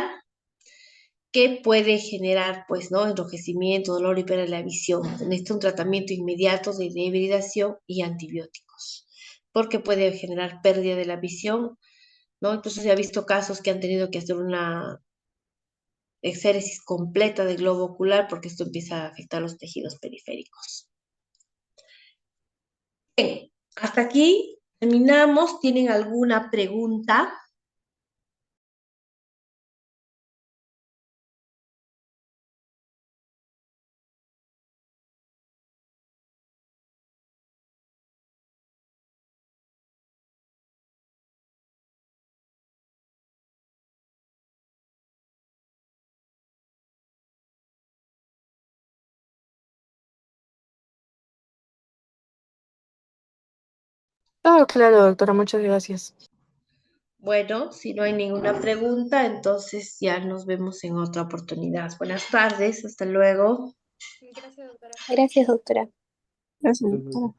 que puede generar, pues, ¿no? Enrojecimiento, dolor y pérdida de la visión. Necesita un tratamiento inmediato de dehidratación y antibióticos, porque puede generar pérdida de la visión, ¿no? Incluso se ha visto casos que han tenido que hacer una exéresis completa del globo ocular porque esto empieza a afectar los tejidos periféricos. Bien, hasta aquí terminamos. ¿Tienen alguna pregunta? Todo claro, doctora, muchas gracias. Bueno, si no hay ninguna pregunta, entonces ya nos vemos en otra oportunidad. Buenas tardes, hasta luego. Gracias, doctora. Gracias, doctora. Gracias, doctora.